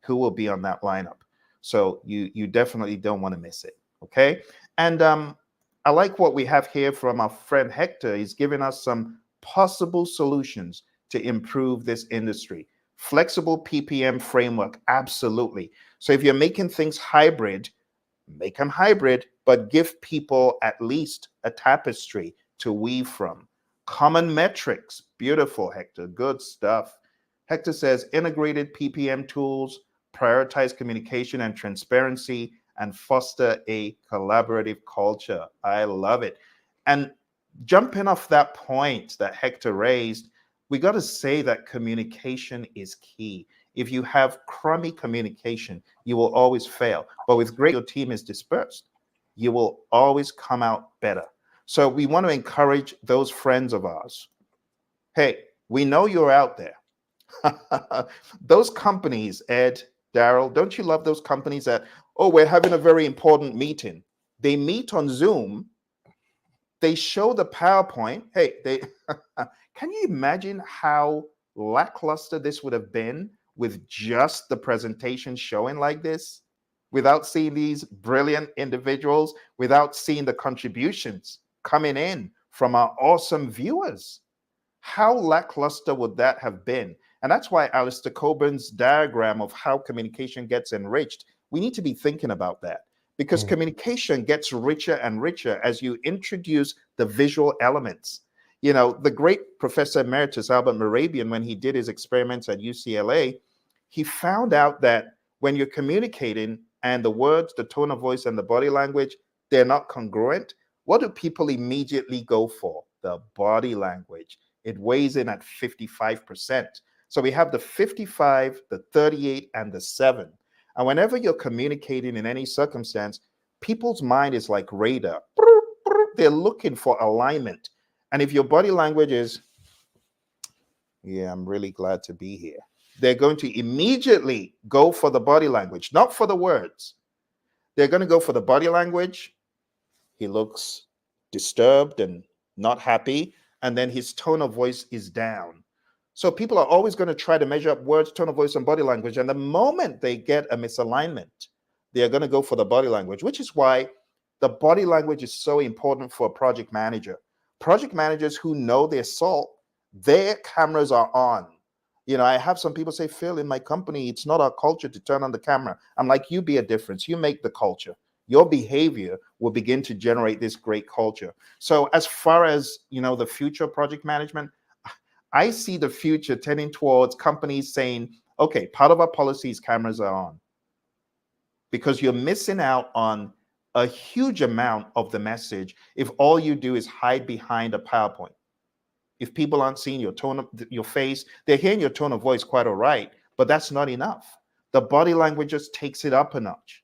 who will be on that lineup. So you definitely don't want to miss it, okay? And I like what we have here from our friend Hector. He's giving us some possible solutions to improve this industry. Flexible PPM framework, absolutely. So if you're making things hybrid, make them hybrid, but give people at least a tapestry to weave from. Common metrics, beautiful, Hector, good stuff. Hector says integrated PPM tools, prioritize communication and transparency, and foster a collaborative culture. I love it. And jumping off that point that Hector raised, we got to say that communication is key. If you have crummy communication, you will always fail. But with great, your team is dispersed, you will always come out better. So we want to encourage those friends of ours. Hey, we know you're out there. Those companies, Ed, Darrell, don't you love those companies that, oh, we're having a very important meeting. They meet on Zoom. They show the PowerPoint. Hey, they can you imagine how lackluster this would have been with just the presentation showing like this, without seeing these brilliant individuals, without seeing the contributions coming in from our awesome viewers? How lackluster would that have been? And that's why Alistair Coburn's diagram of how communication gets enriched, we need to be thinking about that, because communication gets richer and richer as you introduce the visual elements. You know, the great Professor Emeritus Albert Mehrabian, when he did his experiments at UCLA, he found out that when you're communicating and the words, the tone of voice, and the body language, they're not congruent, what do people immediately go for? The body language. It weighs in at 55%. So we have the 55, the 38, and the 7. And whenever you're communicating in any circumstance, people's mind is like radar. They're looking for alignment. And if your body language is, yeah, I'm really glad to be here, they're going to immediately go for the body language, not for the words. They're going to go for the body language. He looks disturbed and not happy, and then his tone of voice is down. So people are always going to try to measure up words, tone of voice, and body language. And the moment they get a misalignment, they are going to go for the body language, which is why the body language is so important for a project manager. Project managers who know their salt, their cameras are on. You know, I have some people say, Phill, in my company, it's not our culture to turn on the camera. I'm like, you be a difference. You make the culture. Your behavior will begin to generate this great culture. So as far as, you know, the future of project management, I see the future tending towards companies saying, okay, part of our policy is cameras are on, because you're missing out on a huge amount of the message if all you do is hide behind a PowerPoint. If people aren't seeing your tone of your face, they're hearing your tone of voice quite all right, but that's not enough. The body language just takes it up a notch,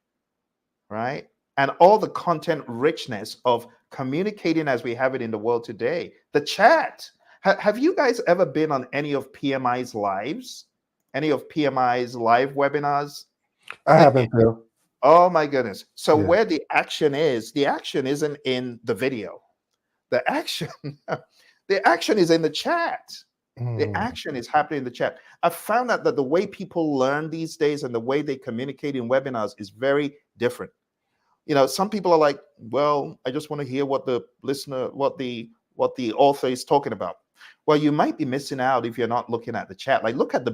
right? And all the content richness of communicating as we have it in the world today. The chat. Have you guys ever been on any of PMI's lives? Any of PMI's live webinars? I haven't, Phil. Oh my goodness. So Yeah. where the action isn't in the video. The action, the action is in the chat. The action is happening in the chat. I found out that the way people learn these days and the way they communicate in webinars is very different. You know, some people are like, well, I just want to hear what the listener, what the author is talking about. Well, you might be missing out if you're not looking at the chat. Like, look at the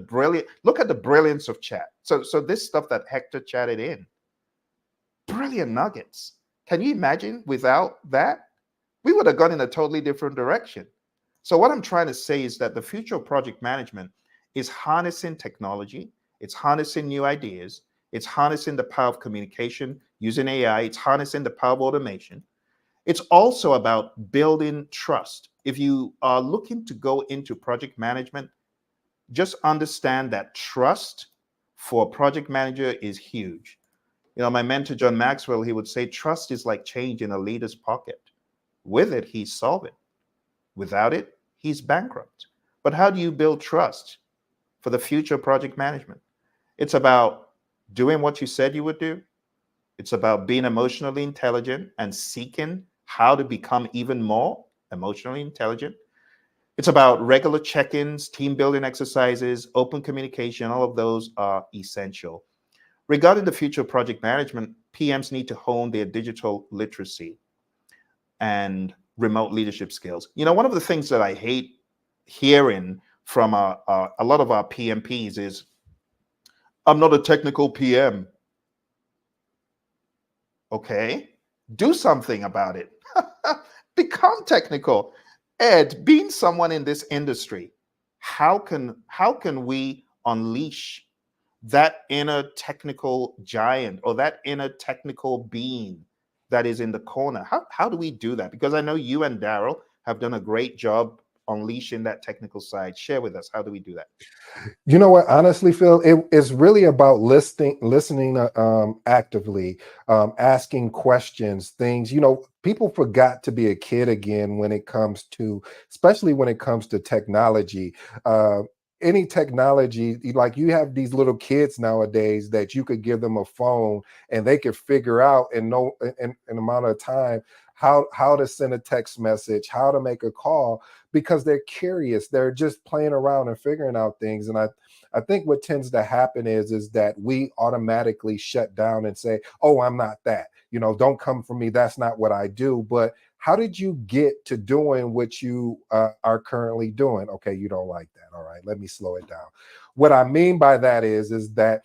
brilliance of chat. So this stuff that Hector chatted in, brilliant nuggets. Can you imagine without that? We would have gone in a totally different direction. So what I'm trying to say is that the future of project management is harnessing technology. It's harnessing new ideas. It's harnessing the power of communication using AI. It's harnessing the power of automation. It's also about building trust. If you are looking to go into project management, just understand that trust for a project manager is huge. You know, my mentor, John Maxwell, he would say, trust is like change in a leader's pocket. With it, he's solvent. Without it, he's bankrupt. But how do you build trust for the future project management? It's about doing what you said you would do. It's about being emotionally intelligent and seeking how to become even more emotionally intelligent. It's about regular check ins, team building exercises, open communication. All of those are essential. Regarding the future of project management, PMs need to hone their digital literacy and remote leadership skills. One of the things that I hate hearing from a lot of our PMPs is, I'm not a technical PM. Okay, do something about it. Become technical. Ed, being someone in this industry, how can we unleash that inner technical giant or that inner technical being that is in the corner? How do we do that? Because I know you and Darrell have done a great job unleashing that technical side. Share with us, how do we do that? You know what? Honestly, Phil, it's really about listening actively, asking questions, things. People forgot to be a kid again when it comes to, especially when it comes to technology. Any technology, like you have these little kids nowadays that you could give them a phone and they could figure out in an amount of time how to send a text message, how to make a call, because they're curious. They're just playing around and figuring out things. And I think what tends to happen is that we automatically shut down and say, oh, I'm not that. Don't come for me. That's not what I do. But how did you get to doing what you are currently doing? Okay, you don't like that. All right, let me slow it down. What I mean by that is that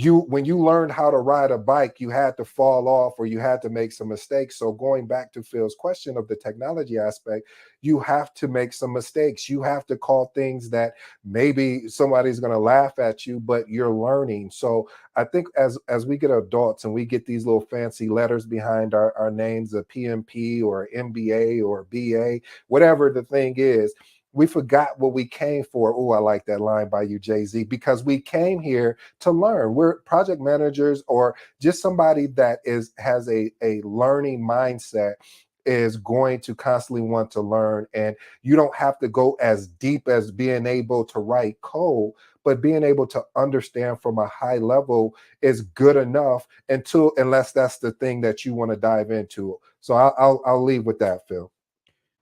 when you learned how to ride a bike, you had to fall off or you had to make some mistakes. So going back to Phil's question of the technology aspect, you have to make some mistakes. You have to call things that maybe somebody's going to laugh at you, but you're learning. So I think as we get adults and we get these little fancy letters behind our names, a PMP or MBA or BA, whatever the thing is, we forgot what we came for. Oh, I like that line by you, Jay-Z, because we came here to learn. We're project managers, or just somebody that has a learning mindset is going to constantly want to learn. And you don't have to go as deep as being able to write code, but being able to understand from a high level is good enough unless that's the thing that you want to dive into. So I'll leave with that, Phil.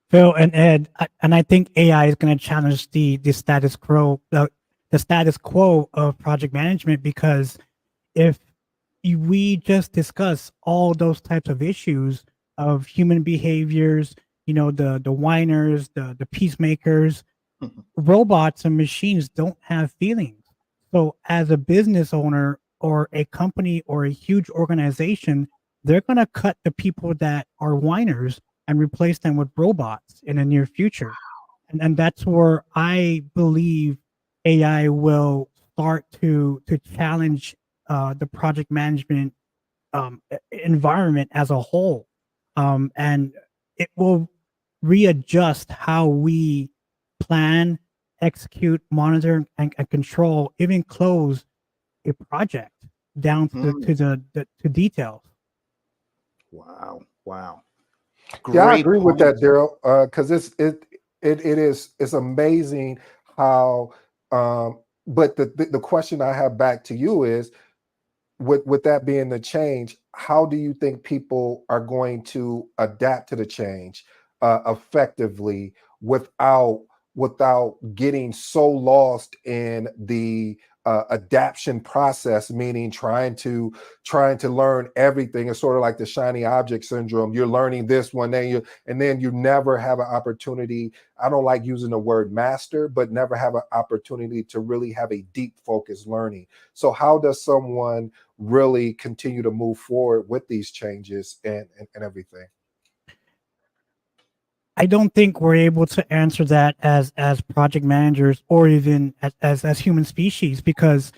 Phil and Ed, and I think AI is going to challenge the status quo of project management, because if we just discuss all those types of issues of human behaviors, the whiners, the peacemakers, robots and machines don't have feelings. So as a business owner or a company or a huge organization, they're going to cut the people that are whiners and replace them with robots in the near future. And that's where I believe AI will start to challenge the project management environment as a whole. And it will readjust how we plan, execute, monitor, and control, even close a project down to the details. Wow. Yeah, I Great agree with that, points. Darrell, because it's amazing how. But the question I have back to you is, with that being the change, how do you think people are going to adapt to the change effectively without getting so lost in the adaption process, meaning trying to learn everything? It's sort of like the shiny object syndrome. You're learning this one, then you never have an opportunity. I don't like using the word master, but never have an opportunity to really have a deep focused learning. So how does someone really continue to move forward with these changes and everything? I don't think we're able to answer that as project managers or even as human species, because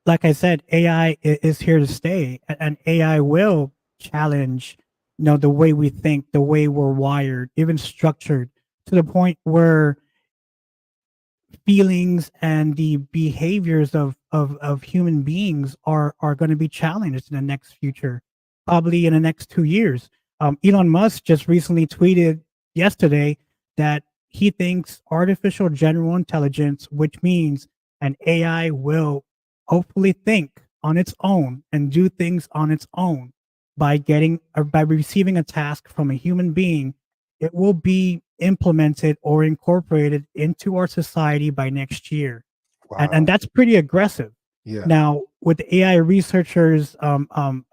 like I said, AI is here to stay, and AI will challenge, the way we think, the way we're wired, even structured, to the point where feelings and the behaviors of human beings are going to be challenged in the next future, probably in the next 2 years. Elon Musk just recently tweeted yesterday that he thinks artificial general intelligence, which means an AI will hopefully think on its own and do things on its own by getting or by receiving a task from a human being, it will be implemented or incorporated into our society by next year. And Wow. that's pretty aggressive. Yeah. Now, with AI researchers and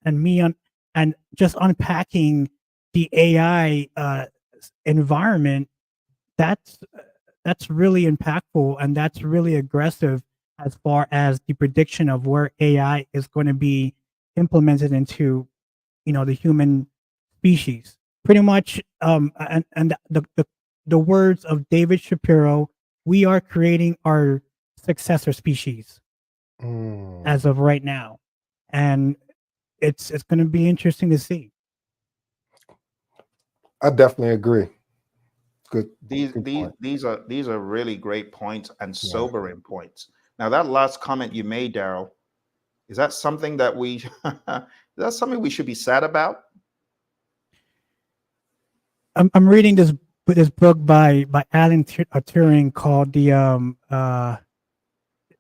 me on and just unpacking the AI environment, that's that's really impactful and that's really aggressive as far as the prediction of where AI is going to be implemented into, the human species. Pretty much, and the words of David Shapiro, we are creating our successor species Mm. as of right now, and it's going to be interesting to see. I definitely agree. Good. These Good these point. these are really great points and Yeah. sobering points. Now, that last comment you made, Darrell, is that something that we is that something we should be sad about? I'm reading this book by Alan Turing called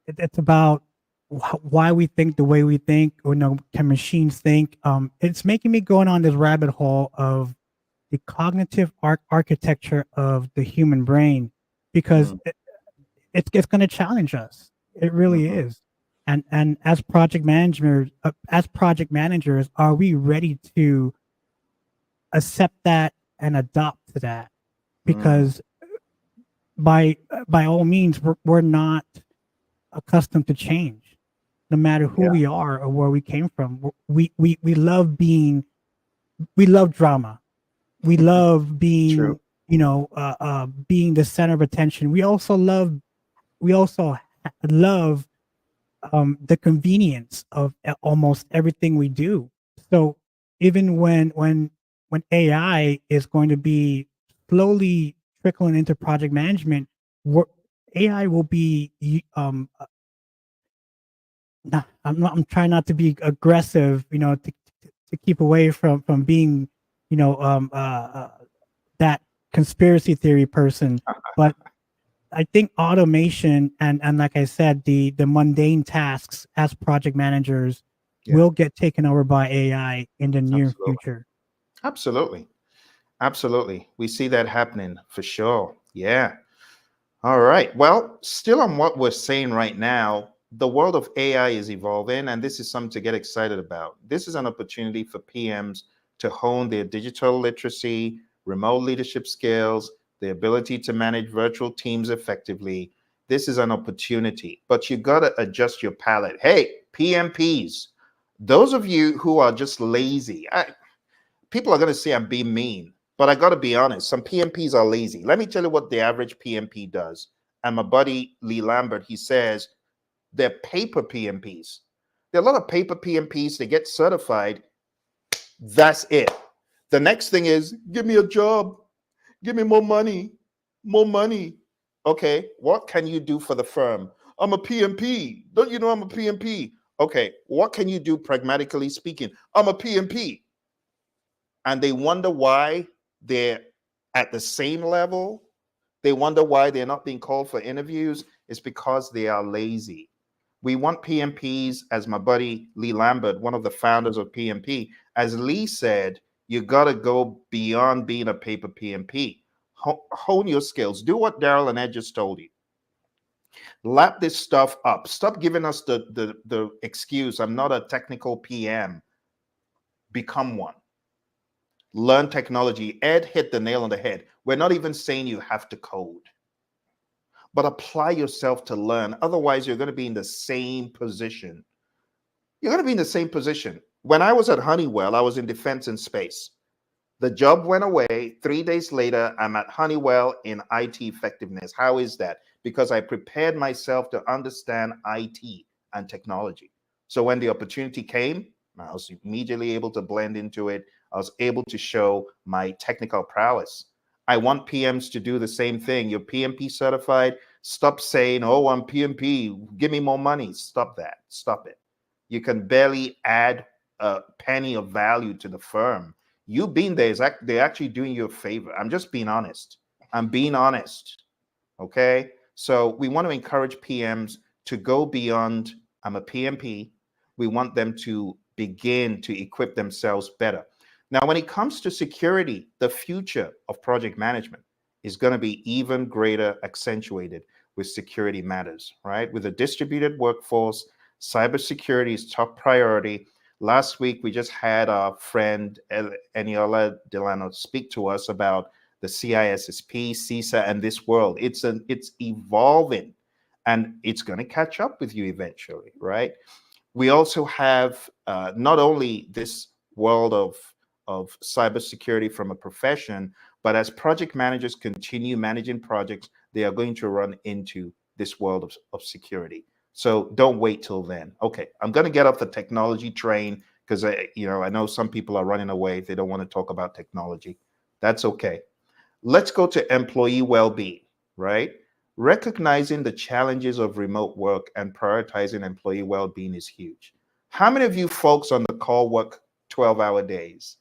it's about why we think the way we think, or can machines think. It's making me going on this rabbit hole of the cognitive architecture of the human brain, because Mm, it's going to challenge us. It really mhm. is. And as project managers, are we ready to accept that and adopt to that? Mm, Because by all means, we're not accustomed to change, no matter who yeah, we are or where we came from. We love we love drama. We love true. being the center of attention. We also love the convenience of almost everything we do. So even when AI is going to be slowly trickling into project management, we're- AI will be I'm trying not to be aggressive, to keep away from being, that conspiracy theory person. But I think automation and like I said, the mundane tasks as project managers Yeah, will get taken over by AI in the near absolutely. future. Absolutely. Absolutely. We see that happening for sure. Yeah. All right. Well, still on what we're saying right now, the world of AI is evolving, and this is something to get excited about. This is an opportunity for PMs to hone their digital literacy, remote leadership skills, the ability to manage virtual teams effectively. This is an opportunity, but you got to adjust your palette. Hey, PMPs, those of you who are just lazy, people are going to say I'm being mean, but I got to be honest. Some PMPs are lazy. Let me tell you what the average PMP does. And my buddy Lee Lambert, he says they're paper PMPs. There are a lot of paper PMPs. They get certified. That's it. The next thing is give me a job, give me more money, more money. Okay, what can you do for the firm? I'm a PMP. Don't you know I'm a PMP? Okay, what can you do pragmatically speaking? I'm a PMP, and they wonder why they're at the same level. They wonder why they're not being called for interviews. It's because they are lazy. We want PMPs, as my buddy Lee Lambert, one of the founders of PMP, as Lee said, you got to go beyond being a paper PMP. Hone your skills. Do what Darrell and Ed just told you. Lap this stuff up. Stop giving us the excuse, I'm not a technical PM. Become one. Learn technology. Ed hit the nail on the head. We're not even saying you have to code, but apply yourself to learn. Otherwise, you're going to be in the same position. You're going to be in the same position. When I was at Honeywell, I was in defense and space. The job went away. 3 days later, I'm at Honeywell in IT effectiveness. How is that? Because I prepared myself to understand IT and technology. So when the opportunity came, I was immediately able to blend into it. I was able to show my technical prowess. I want PMs to do the same thing. You're PMP certified. Stop saying, oh, I'm PMP. Give me more money. Stop that. Stop it. You can barely add a penny of value to the firm You being there is they're actually doing you a favor. I'm just being honest. I'm being honest. Okay. So we want to encourage PMs to go beyond, I'm a PMP. We want them to begin to equip themselves better. Now, when it comes to security, the future of project management is going to be even greater accentuated with security matters, right? With a distributed workforce, cybersecurity is top priority. Last week, we just had our friend Eniola Delano speak to us about the CISSP, CISA, and this world. It's evolving, and it's going to catch up with you eventually, right? We also have not only this world of cybersecurity from a profession, but as project managers continue managing projects, they are going to run into this world of security. So don't wait till then. Okay, I'm going to get off the technology train because I know some people are running away. They don't want to talk about technology. That's okay. Let's go to employee well-being, right? Recognizing the challenges of remote work and prioritizing employee well-being is huge. How many of you folks on the call work 12-hour days?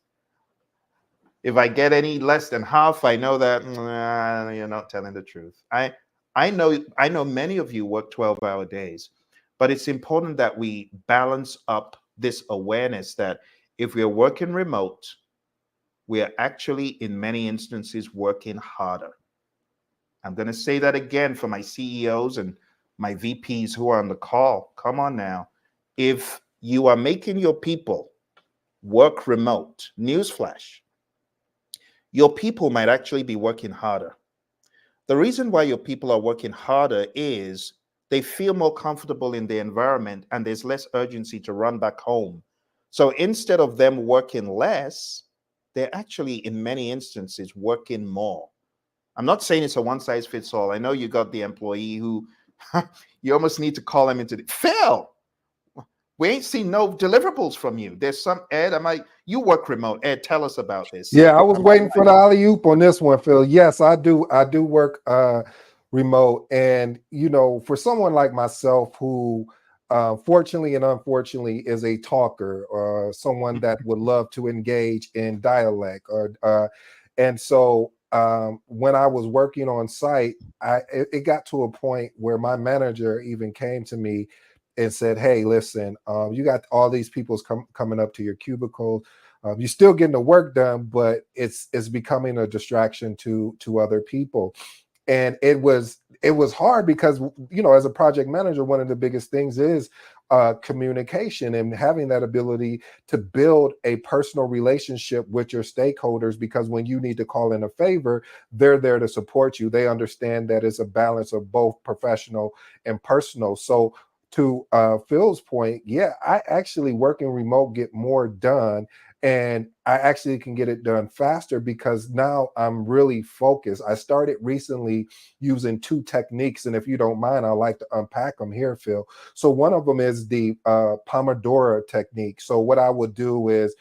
If I get any less than half, I know that you're not telling the truth. I know many of you work 12-hour days, but it's important that we balance up this awareness that if we are working remote, we are actually in many instances working harder. I'm going to say that again for my CEOs and my VPs who are on the call. Come on now. If you are making your people work remote, newsflash, your people might actually be working harder. The reason why your people are working harder is they feel more comfortable in the environment and there's less urgency to run back home. So instead of them working less, they're actually, in many instances, working more. I'm not saying it's a one size fits all. I know you got the employee who you almost need to call him into the Phill. We ain't seen no deliverables from you. There's some Ed. You work remote. Ed, tell us about this. Yeah, I was waiting for the alley oop on this one, Phill. Yes, I do. I do work remote, and for someone like myself who, fortunately and unfortunately, is a talker or someone that would love to engage in dialect, and so when I was working on site, it got to a point where my manager even came to me and said, "Hey, listen, you got all these people's coming up to your cubicle. You're still getting the work done, but it's becoming a distraction to other people." And it was hard because as a project manager, one of the biggest things is communication and having that ability to build a personal relationship with your stakeholders, because when you need to call in a favor, they're there to support you. They understand that it's a balance of both professional and personal. So to Phil's point, yeah, I actually working remote get more done, and I actually can get it done faster because now I'm really focused. I started recently using two techniques, and if you don't mind, I'd like to unpack them here, Phill. So one of them is the Pomodoro technique. So what I would do is,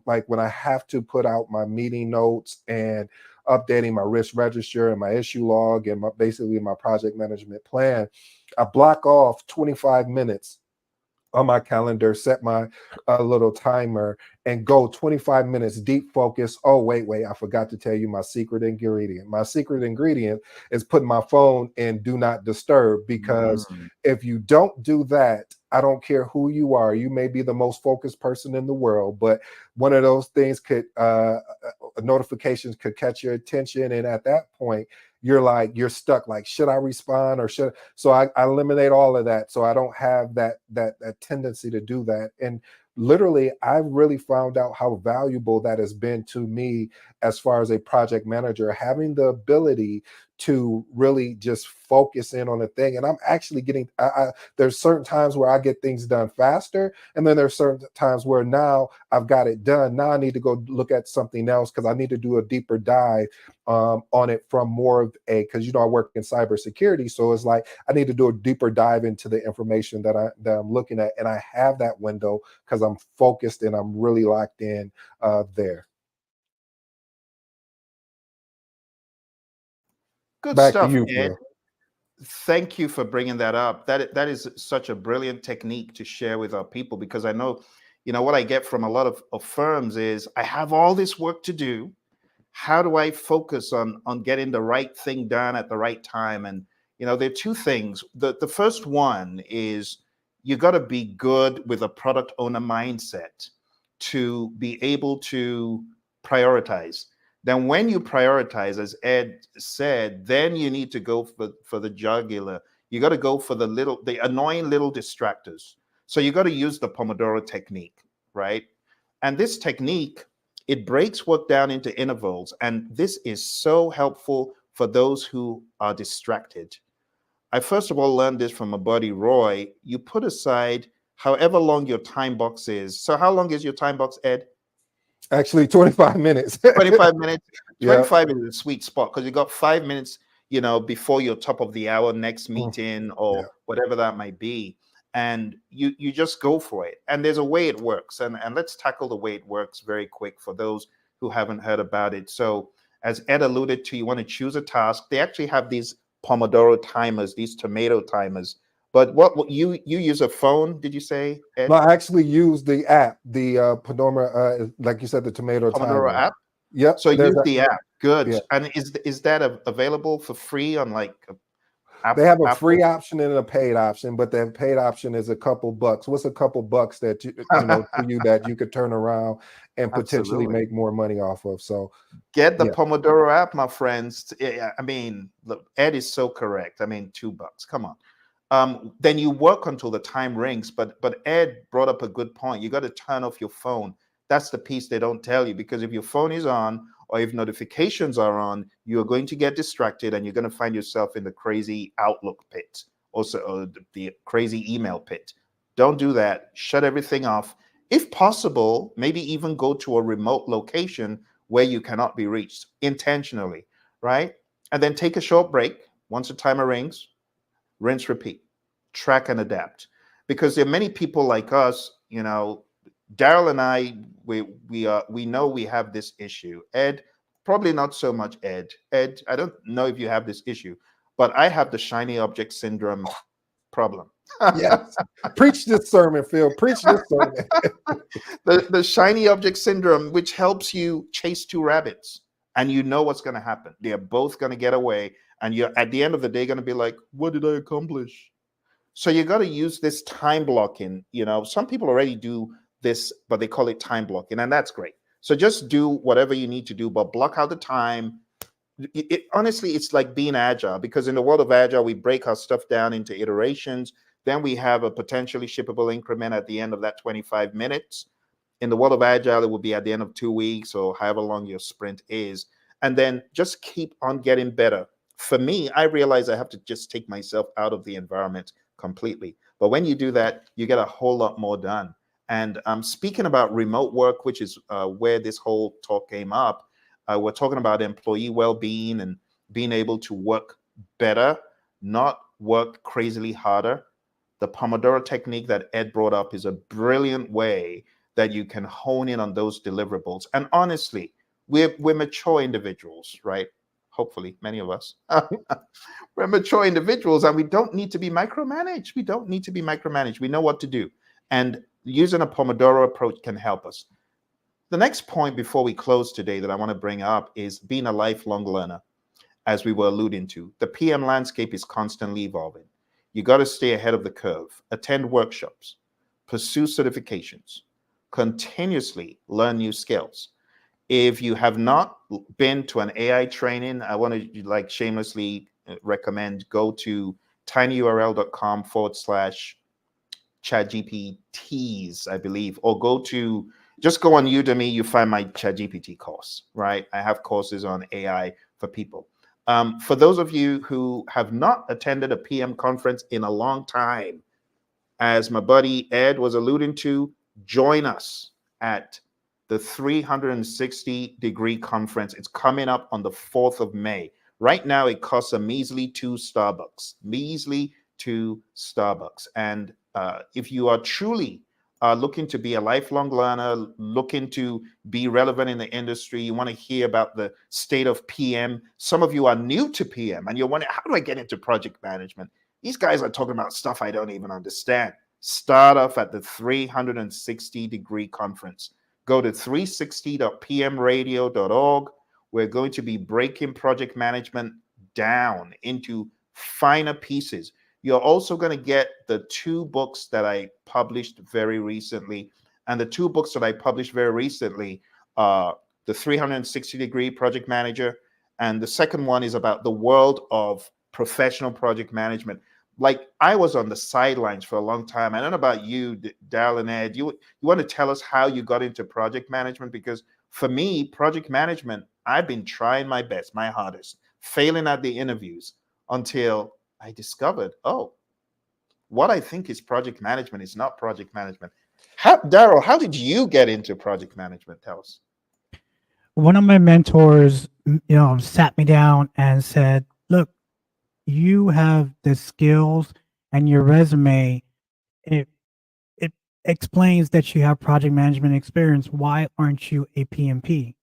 like when I have to put out my meeting notes and updating my risk register and my issue log and basically my project management plan, I block off 25 minutes on my calendar, set my little timer, and go 25 minutes deep focus. Oh, wait, I forgot to tell you my secret ingredient. My secret ingredient is putting my phone in do not disturb, because if you don't do that, I don't care who you are. You may be the most focused person in the world, but one of those things notifications could catch your attention. And at that point, you're stuck. Like, should I respond or should? So I eliminate all of that, so I don't have that tendency to do that. And literally, I really found out how valuable that has been to me as far as a project manager, having the ability to really just focus in on a thing. And I'm actually getting, there's certain times where I get things done faster. And then there's certain times where now I've got it done. Now I need to go look at something else because I need to do a deeper dive on it from more of because I work in cybersecurity. So it's like, I need to do a deeper dive into the information that I'm looking at. And I have that window because I'm focused and I'm really locked in there. Good Back stuff, to you, Ed. Phill. Thank you for bringing that up. That is such a brilliant technique to share with our people, because I know what I get from a lot of firms is, I have all this work to do. How do I focus on getting the right thing done at the right time? And there are two things. The first one is, you got to be good with a product owner mindset to be able to prioritize. Then when you prioritize, as Ed said, then you need to go for the jugular. You got to go for the annoying little distractors. So you got to use the Pomodoro technique, right? And this technique, it breaks work down into intervals. And this is so helpful for those who are distracted. I first of all learned this from my buddy Roy. You put aside however long your time box is. So how long is your time box, Ed? Actually, 25 minutes. 25 minutes. Yeah. 25 is a sweet spot, because you got 5 minutes, before your top of the hour next meeting, or Yeah. whatever that might be. And you just go for it. And there's a way it works. And let's tackle the way it works very quick for those who haven't heard about it. So as Ed alluded to, you want to choose a task. They actually have these Pomodoro timers, these tomato timers. But what you use a phone, did you say, Ed? No, I actually use the app, the Pomodoro, like you said, the tomato Pomodoro timer. app? Yep. So use the app. Good. Yeah. And is that available for free on like They have a Apple? free option and a paid option, but the paid option is a couple bucks. What's a couple bucks that for you that you could turn around and potentially Absolutely. make more money off of? So Get the yeah. Pomodoro app, my friends. I mean, look, Ed is so correct. I mean, $2. Come on. Then you work until the time rings. But Ed brought up a good point. You got to turn off your phone. That's the piece they don't tell you, because if your phone is on, or if notifications are on, you're going to get distracted, and you're going to find yourself in the crazy Outlook pit, also, or the crazy email pit. Don't do that. Shut everything off. If possible, maybe even go to a remote location where you cannot be reached intentionally, right? And then take a short break. Once the timer rings, rinse, repeat, track and adapt. Because there are many people like us, Darrell and I, we know we have this issue. Ed, probably not so much Ed. Ed, I don't know if you have this issue, but I have the shiny object syndrome problem. Yes. Preach this sermon, Phill. Preach this sermon. the shiny object syndrome, which helps you chase two rabbits, and you know what's going to happen. They're both going to get away, and you're at the end of the day going to be like, what did I accomplish? So you got to use this time blocking. Some people already do this, but they call it time blocking, and that's great. So just do whatever you need to do, but block out the time. Honestly, it's like being agile, because in the world of agile, we break our stuff down into iterations. Then we have a potentially shippable increment at the end of that 25 minutes. In the world of agile, it will be at the end of 2 weeks, or however long your sprint is. And then just keep on getting better. For me, I realize I have to just take myself out of the environment completely. But when you do that, you get a whole lot more done. And speaking about remote work, which is where this whole talk came up, we're talking about employee well-being and being able to work better, not work crazily harder. The Pomodoro technique that Ed brought up is a brilliant way that you can hone in on those deliverables. And honestly, we're mature individuals, right? Hopefully, many of us. We're mature individuals, and we don't need to be micromanaged. We don't need to be micromanaged. We know what to do. And using a Pomodoro approach can help us. The next point before we close today that I want to bring up is being a lifelong learner, as we were alluding to. The PM landscape is constantly evolving. You got to stay ahead of the curve, attend workshops, pursue certifications, continuously learn new skills. If you have not been to an AI training, I want to shamelessly recommend go to tinyurl.com/ChatGPTs, I believe, or just go on Udemy. You find my ChatGPT course, right? I have courses on AI for people. For those of you who have not attended a PM conference in a long time, as my buddy Ed was alluding to, join us at the 360-degree conference. It's coming up on the 4th of May. Right now, it costs a measly $2. Measly $2. And if you are truly looking to be a lifelong learner, looking to be relevant in the industry, you want to hear about the state of PM. Some of you are new to PM, and you're wondering, how do I get into project management? These guys are talking about stuff I don't even understand. Start off at the 360-degree conference. Go to 360.pmradio.org. We're going to be breaking project management down into finer pieces. You're also going to get the 2 books that I published very recently. And the 2 books that I published very recently are The 360-Degree Project Manager, and the second one is about the world of professional project management. Like, I was on the sidelines for a long time. I don't know about you, Darrell and Ed. You want to tell us how you got into project management? Because for me, project management, I've been trying my best, my hardest, failing at the interviews until I discovered, oh, what I think is project management is not project management. Darrell, how did you get into project management? Tell us. One of my mentors, sat me down and said, "Look, you have the skills, and your resume, it it explains that you have project management experience. Why aren't you a PMP?"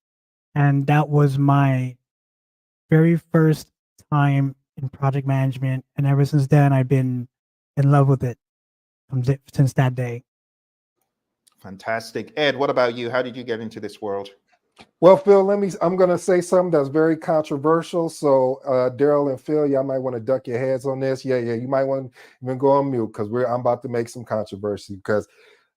And that was my very first time in project management, and ever since then, I've been in love with it since that day. Fantastic. Ed, what about you? How did you get into this world? Well, Phill, I'm going to say something that's very controversial. So, Darrell and Phill, y'all might want to duck your heads on this. Yeah, you might want to even go on mute because I'm about to make some controversy because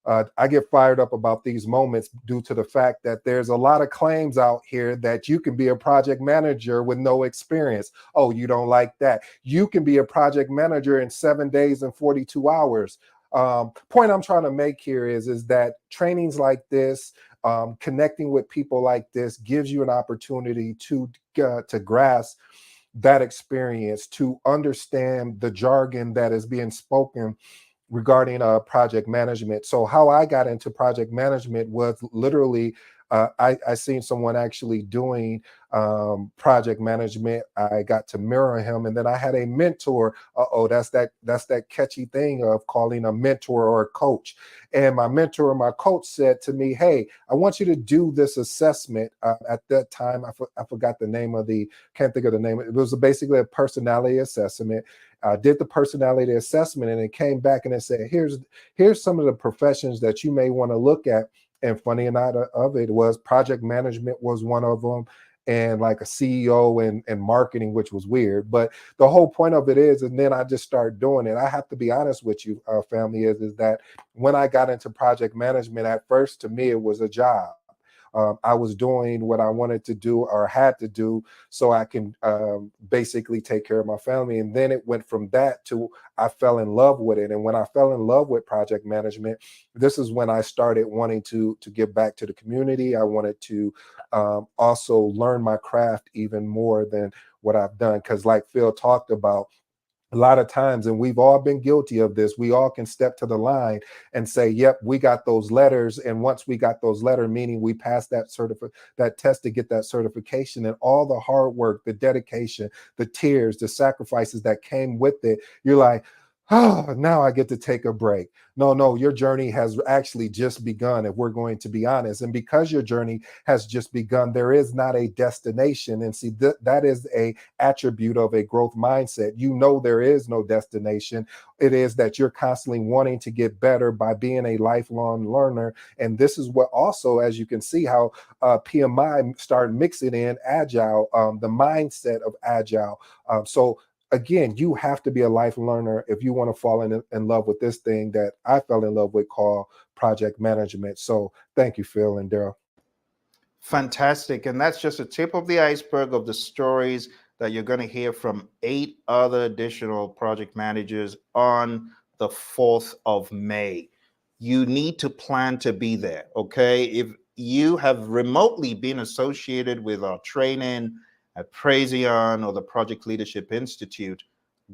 I get fired up about these moments due to the fact that there's a lot of claims out here that you can be a project manager with no experience. Oh, you don't like that? You can be a project manager in 7 days and 42 hours. Point I'm trying to make here is that trainings like this, connecting with people like this, gives you an opportunity to grasp that experience, to understand the jargon that is being spoken regarding project management. So how I got into project management was literally I seen someone actually doing project management. I got to mirror him, and then I had a mentor. That's that catchy thing of calling a mentor or a coach. And my mentor and my coach said to me, "Hey, I want you to do this assessment." At that time, I forgot the name of can't think of the name. It was basically a personality assessment. I did the personality assessment, and it came back and it said, here's some of the professions that you may want to look at. And funny enough of it was project management was one of them, and like a CEO and marketing, which was weird. But the whole point of it is, and then I just started doing it. I have to be honest with you, family, is that when I got into project management, at first, to me, it was a job. I was doing what I wanted to do or had to do so I can basically take care of my family. And then it went from that to I fell in love with it. And when I fell in love with project management, this is when I started wanting to give back to the community. I wanted to also learn my craft even more than what I've done. Because like Phill talked about, a lot of times, and we've all been guilty of this, we all can step to the line and say, yep, we got those letters. And once we got those letters, meaning we passed that test to get that certification, and all the hard work, the dedication, the tears, the sacrifices that came with it, you're like, oh, now I get to take a break. No, your journey has actually just begun, if we're going to be honest. And because your journey has just begun, there is not a destination. And see, that is a attribute of a growth mindset. You know, there is no destination. It is that you're constantly wanting to get better by being a lifelong learner. And this is what also, as you can see, how PMI started mixing in Agile, the mindset of Agile. So again, you have to be a life learner if you want to fall in love with this thing that I fell in love with called project management. So thank you, Phill and Darrell. Fantastic. And that's just a tip of the iceberg of the stories that you're going to hear from 8 other additional project managers on the 4th of May. You need to plan to be there, okay? If you have remotely been associated with our training at Praizion or the Project Leadership Institute,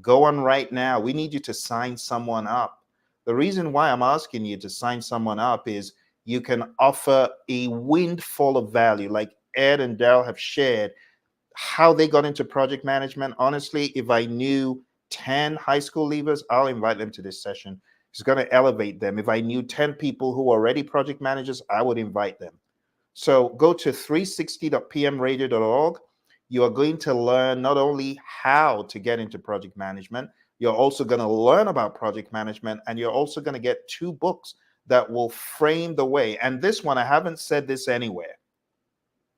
go on right now. We need you to sign someone up. The reason why I'm asking you to sign someone up is you can offer a windfall of value, like Ed and Darrell have shared how they got into project management. Honestly, if I knew 10 high school leavers, I'll invite them to this session. It's going to elevate them. If I knew 10 people who are already project managers, I would invite them. So go to 360.pmradio.org. You are going to learn not only how to get into project management, You're also going to learn about project management, and you're also going to get 2 books that will frame the way. And this one, I haven't said this anywhere.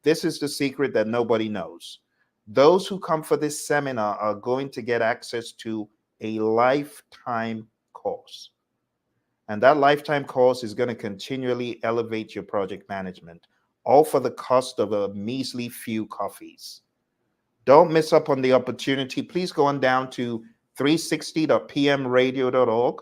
This is the secret that nobody knows. Those who come for this seminar are going to get access to a lifetime course. And that lifetime course is going to continually elevate your project management, all for the cost of a measly few coffees. Don't miss up on the opportunity. Please go on down to 360.pmradio.org,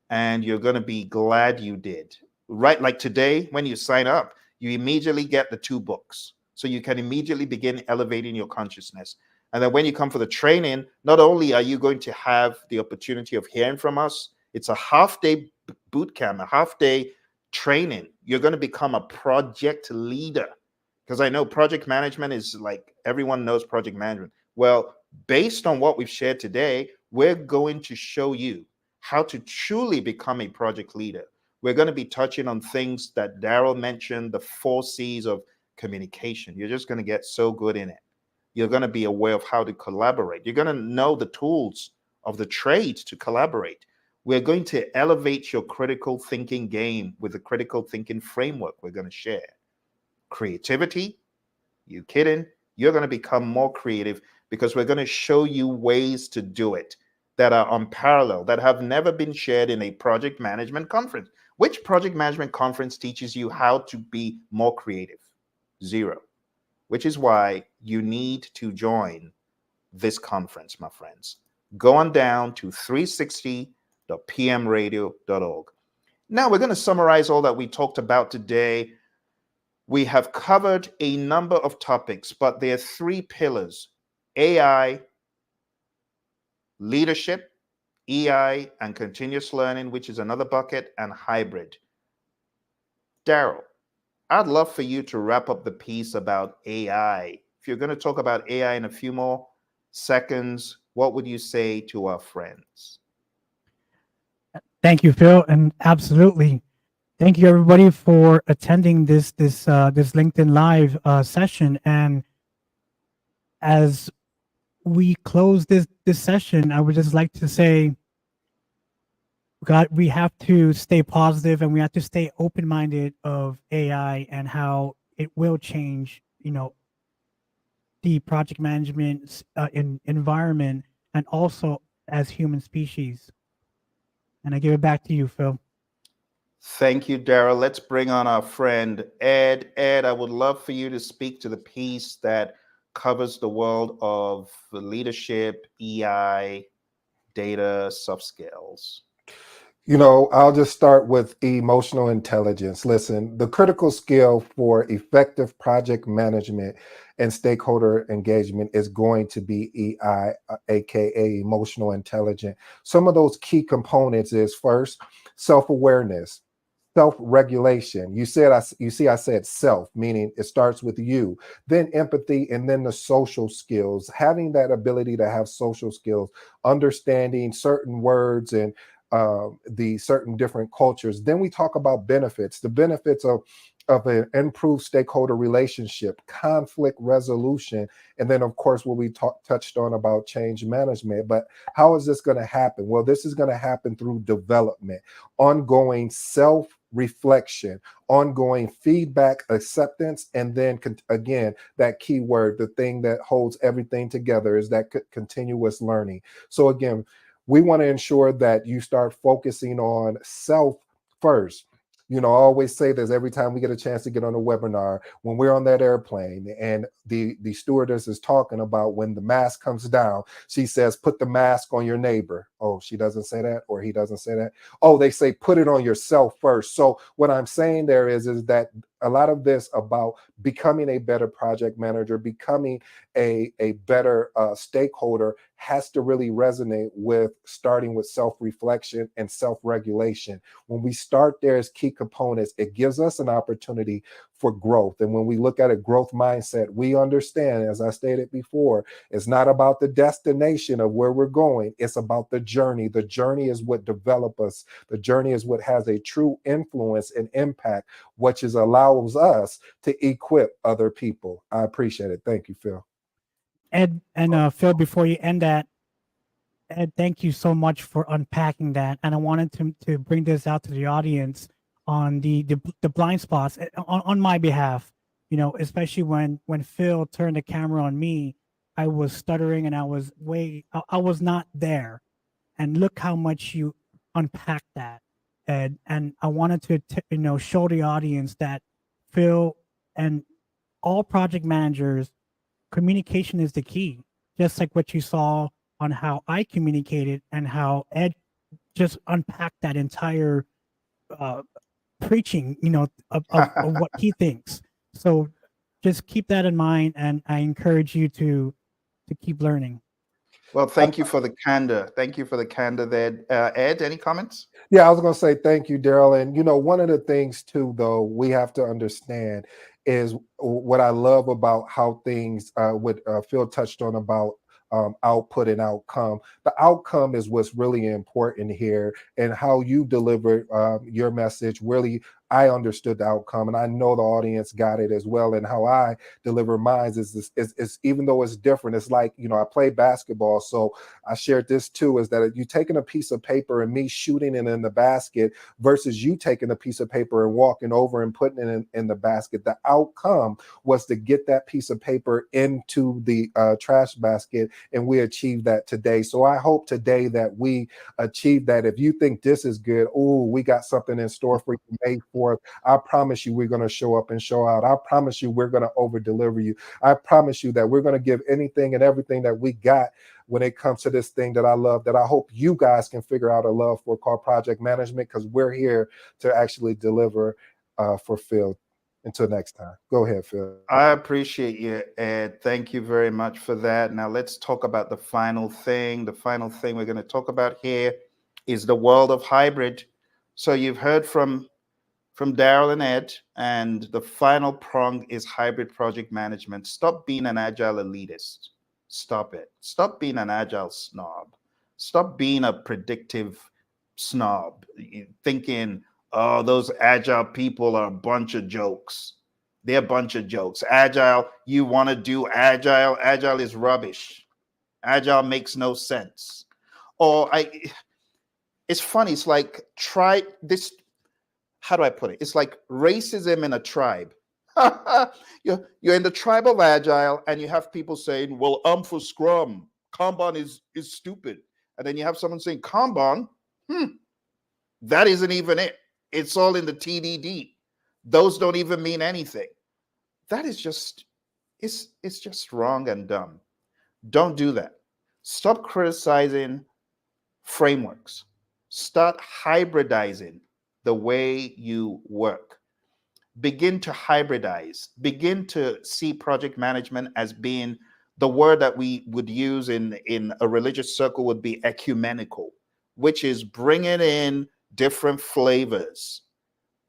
and you're going to be glad you did. Right, like today, when you sign up, you immediately get the 2 books. So you can immediately begin elevating your consciousness. And then when you come for the training, not only are you going to have the opportunity of hearing from us, it's a half-day boot camp, a half-day training. You're going to become a project leader. Because I know project management is like, everyone knows project management. Well, based on what we've shared today, we're going to show you how to truly become a project leader. We're going to be touching on things that Darrell mentioned, the 4 C's of communication. You're just going to get so good in it. You're going to be aware of how to collaborate. You're going to know the tools of the trade to collaborate. We're going to elevate your critical thinking game with the critical thinking framework we're going to share. Creativity, you kidding? You're going to become more creative because we're going to show you ways to do it that are unparalleled, that have never been shared in a project management conference. Which project management conference teaches you how to be more creative? 0. Which is why you need to join this conference, my friends. Go on down to 360.pmradio.org. Now we're going to summarize all that we talked about today. We have covered a number of topics, but there are 3 pillars: AI, leadership, EI, and continuous learning, which is another bucket, and hybrid. Darrell, I'd love for you to wrap up the piece about AI. If you're going to talk about AI in a few more seconds, what would you say to our friends? Thank you, Phill, and absolutely. Thank you, everybody, for attending this LinkedIn Live session. And as we close this session, I would just like to say, God, we have to stay positive, and we have to stay open-minded of AI and how it will change, the project management environment, and also as human species. And I give it back to you, Phill. Thank you, Darrell. Let's bring on our friend, Ed. Ed, I would love for you to speak to the piece that covers the world of leadership, EI, data, soft skills. I'll just start with emotional intelligence. Listen, the critical skill for effective project management and stakeholder engagement is going to be EI, aka emotional intelligence. Some of those key components is, first, self-awareness, self-regulation. You see, I said self, meaning it starts with you, then empathy, and then the social skills. Having that ability to have social skills, understanding certain words and the certain different cultures. Then we talk about benefits, the benefits of an improved stakeholder relationship, conflict resolution, and then of course what we touched on about change management. But how is this going to happen? Well, this is going to happen through development, ongoing self-reflection, ongoing feedback, acceptance, and then again, that key word, the thing that holds everything together, is that continuous learning. So again, we want to ensure that you start focusing on self first. I always say this every time we get a chance to get on a webinar, when we're on that airplane and the stewardess is talking about when the mask comes down, she says, put the mask on your neighbor. Oh, she doesn't say that, or he doesn't say that. Oh, they say, put it on yourself first. So what I'm saying there is that a lot of this about becoming a better project manager, becoming a better stakeholder, has to really resonate with starting with self-reflection and self-regulation. When we start there as key components, it gives us an opportunity for growth. And when we look at a growth mindset, we understand, as I stated before, it's not about the destination of where we're going. It's about the journey. The journey is what develops us. The journey is what has a true influence and impact, which allows us to equip other people. I appreciate it. Thank you, Phill. Ed and Phill, before you end that, Ed, thank you so much for unpacking that. And I wanted to bring this out to the audience on the blind spots on my behalf. You know, especially when Phil turned the camera on me, I was stuttering and I was not there. And look how much you unpacked that, Ed. And I wanted to show the audience that Phil and all project managers, communication is the key. Just like what you saw on how I communicated and how Ed just unpacked that entire uh, preaching, of what he thinks. So just keep that in mind, and I encourage you to keep learning. Well, thank you for the candor. Thank you for the candor there. Ed, any comments? Yeah, I was going to say thank you, Darrell. And one of the things too, though, we have to understand is what I love about how things what Phil touched on about output and outcome. The outcome is what's really important here, and how you deliver your message. Really, I understood the outcome, and I know the audience got it as well. And how I deliver mine is even though it's different. It's like I play basketball, so I shared this too. Is that you taking a piece of paper and me shooting it in the basket versus you taking a piece of paper and walking over and putting it in the basket. The outcome was to get that piece of paper into the trash basket, and we achieved that today. So I hope today that we achieve that. If you think this is good, oh, we got something in store for you, May 4th. I promise you we're going to show up and show out. I promise you we're going to over deliver you. I promise you that we're going to give anything and everything that we got when it comes to this thing that I love, that I hope you guys can figure out a love for, called project management, because we're here to actually deliver for Phill. Until next time, go ahead, Phill. I appreciate you, Ed. Thank you very much for that. Now let's talk about the final thing. The final thing we're going to talk about here is the world of hybrid. So you've heard from Darrell and Ed, and the final prong is hybrid project management. Stop being an agile elitist. Stop it. Stop being an agile snob. Stop being a predictive snob, thinking, oh, those agile people are a bunch of jokes. They're a bunch of jokes. Agile, you want to do agile? Agile is rubbish. Agile makes no sense. It's funny. It's like, try this. How do I put it? It's like racism in a tribe. You're in the tribe of agile, and you have people saying, well, I'm for Scrum. Kanban is stupid. And then you have someone saying, Kanban, that isn't even it. It's all in the TDD. Those don't even mean anything. That is just, it's just wrong and dumb. Don't do that. Stop criticizing frameworks. Start hybridizing the way you work. Begin to hybridize. Begin to see project management as being, the word that we would use in a religious circle would be ecumenical, which is bringing in different flavors.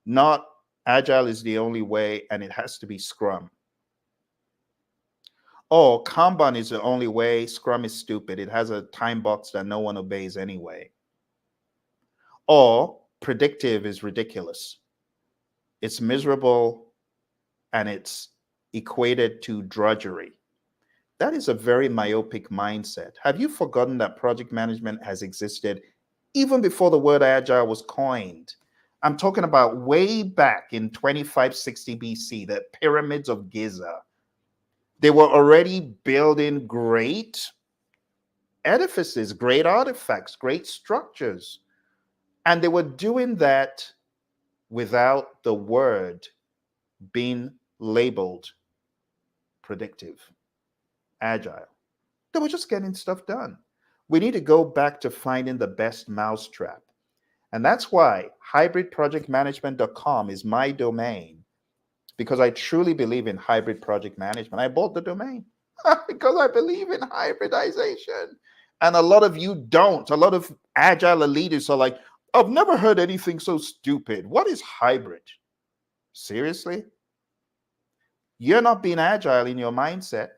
Not agile is the only way and it has to be Scrum. Or Kanban is the only way, Scrum is stupid. It has a time box that no one obeys anyway. Or predictive is ridiculous. It's miserable and it's equated to drudgery. That is a very myopic mindset. Have you forgotten that project management has existed even before the word agile was coined? I'm talking about way back in 2560 BC, the pyramids of Giza. They were already building great edifices, great artifacts, great structures. And they were doing that without the word being labeled predictive, agile. They were just getting stuff done. We need to go back to finding the best mousetrap. And that's why hybridprojectmanagement.com is my domain, because I truly believe in hybrid project management. I bought the domain because I believe in hybridization. And a lot of you don't. A lot of agile elitists are like, I've never heard anything so stupid. What is hybrid? Seriously? You're not being agile in your mindset.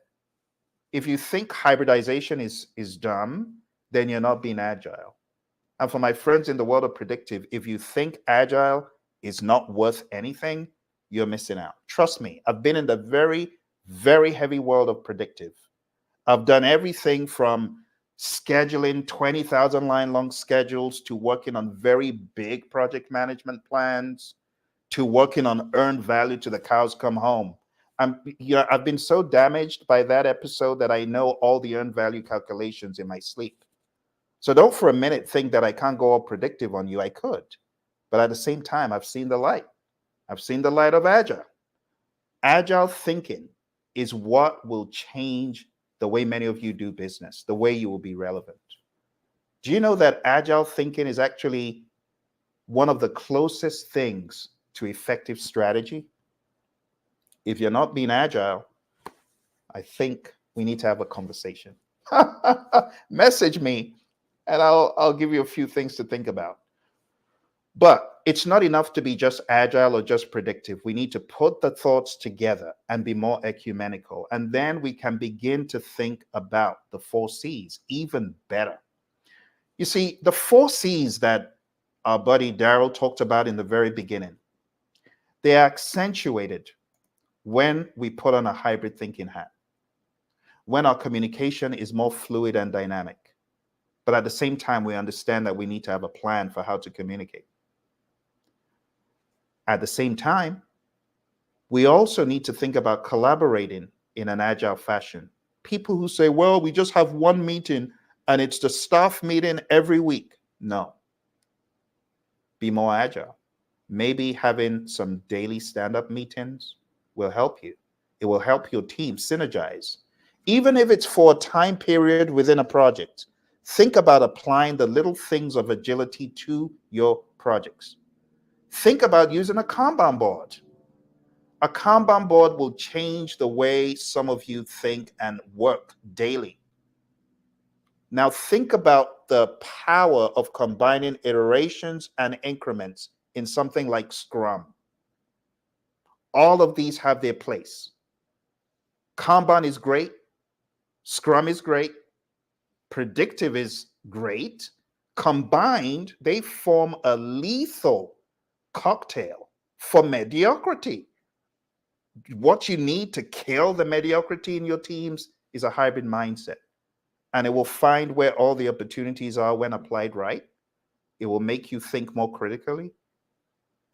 If you think hybridization is dumb, then you're not being agile. And for my friends in the world of predictive, if you think agile is not worth anything, you're missing out. Trust me, I've been in the very, very heavy world of predictive. I've done everything from scheduling 20,000 line long schedules to working on very big project management plans to working on earned value to the cows come home. I've been so damaged by that episode that I know all the earned value calculations in my sleep. So don't for a minute think that I can't go all predictive on you. I could. But at the same time, I've seen the light. I've seen the light of Agile. Agile thinking is what will change the way many of you do business, the way you will be relevant. Do you know that Agile thinking is actually one of the closest things to effective strategy? If you're not being Agile, I think we need to have a conversation. Message me and I'll give you a few things to think about. But it's not enough to be just Agile or just predictive. We need to put the thoughts together and be more ecumenical. And then we can begin to think about the 4 C's even better. You see, the 4 C's that our buddy Darrell talked about in the very beginning, they are accentuated when we put on a hybrid thinking hat, when our communication is more fluid and dynamic. But at the same time, we understand that we need to have a plan for how to communicate. At the same time, we also need to think about collaborating in an agile fashion. People who say, well, we just have one meeting and it's the staff meeting every week. No. Be more agile. Maybe having some daily stand-up meetings will help you. It will help your team synergize. Even if it's for a time period within a project, think about applying the little things of agility to your projects. Think about using a Kanban board. A Kanban board will change the way some of you think and work daily. Now think about the power of combining iterations and increments in something like Scrum. All of these have their place. Kanban is great. Scrum is great. Predictive is great. Combined, they form a lethal cocktail for mediocrity. What you need to kill the mediocrity in your teams is a hybrid mindset. And it will find where all the opportunities are when applied right. It will make you think more critically.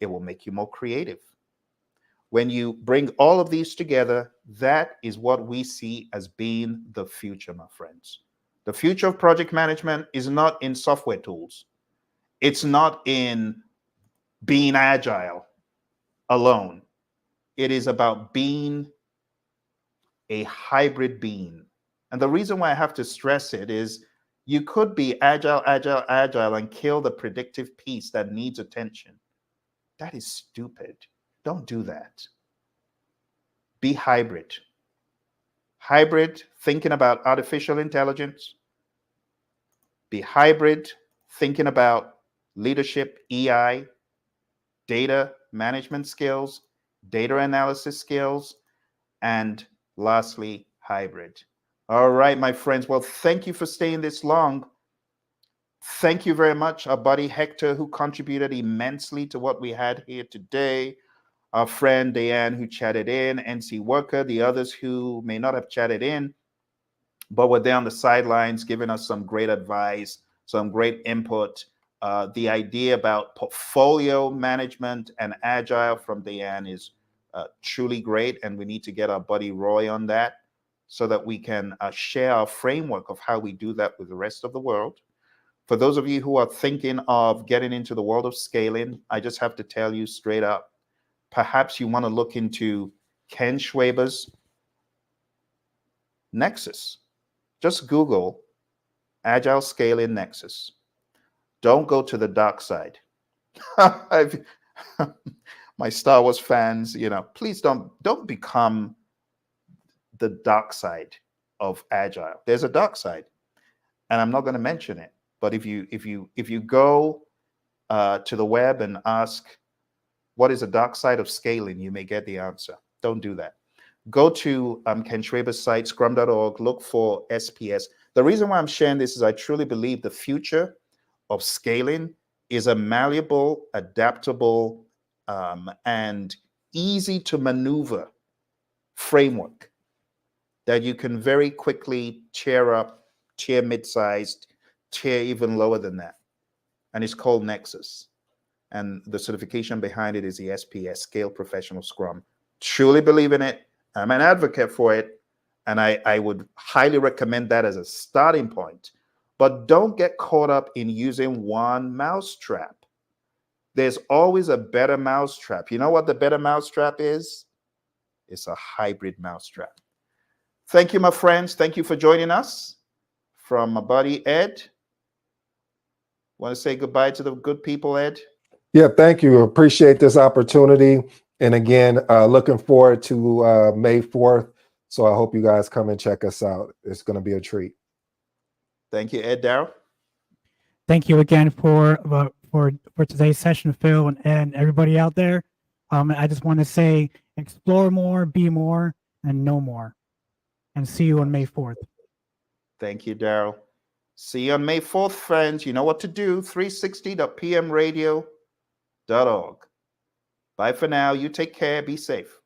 It will make you more creative. When you bring all of these together, that is what we see as being the future, my friends. The future of project management is not in software tools. It's not in being agile alone. It is about being a hybrid being. And the reason why I have to stress it is you could be agile and kill the predictive piece that needs attention. That is stupid. Don't do that. Be hybrid. Hybrid, thinking about artificial intelligence. Be hybrid, thinking about leadership, EI, data management skills, data analysis skills, and lastly, hybrid. All right, my friends. Well, thank you for staying this long. Thank you very much, our buddy Hector, who contributed immensely to what we had here today. Our friend Diane, who chatted in, NC Worker, the others who may not have chatted in, but were there on the sidelines giving us some great advice, some great input. The idea about portfolio management and agile from Diane is truly great, and we need to get our buddy Roy on that so that we can share our framework of how we do that with the rest of the world. For those of you who are thinking of getting into the world of scaling, I just have to tell you straight up, perhaps you want to look into Ken Schwaber's Nexus. Just Google Agile Scaling Nexus. Don't go to the dark side. My Star Wars fans, please don't become the dark side of Agile. There's a dark side, and I'm not going to mention it. But if you go to the web and ask what is the dark side of scaling, you may get the answer. Don't do that. Go to Ken Schwaber's site, scrum.org, look for SPS. The reason why I'm sharing this is I truly believe the future of scaling is a malleable, adaptable, and easy to maneuver framework that you can very quickly cheer up tier mid-sized, tier even lower than that. And it's called Nexus. And the certification behind it is the SPS, Scale Professional Scrum. Truly believe in it. I'm an advocate for it. And I would highly recommend that as a starting point. But don't get caught up in using one mousetrap. There's always a better mousetrap. You know what the better mousetrap is? It's a hybrid mousetrap. Thank you, my friends. Thank you for joining us. From my buddy, Ed. Want to say goodbye to the good people, Ed? Yeah, thank you. Appreciate this opportunity. And again, looking forward to May 4th. So I hope you guys come and check us out. It's going to be a treat. Thank you, Ed. Darrell? Thank you again for today's session, Phill, and everybody out there. I just want to say, explore more, be more, and know more. And see you on May 4th. Thank you, Darrell. See you on May 4th, friends. You know what to do, 360.pmradio.org. Bye for now. You take care. Be safe.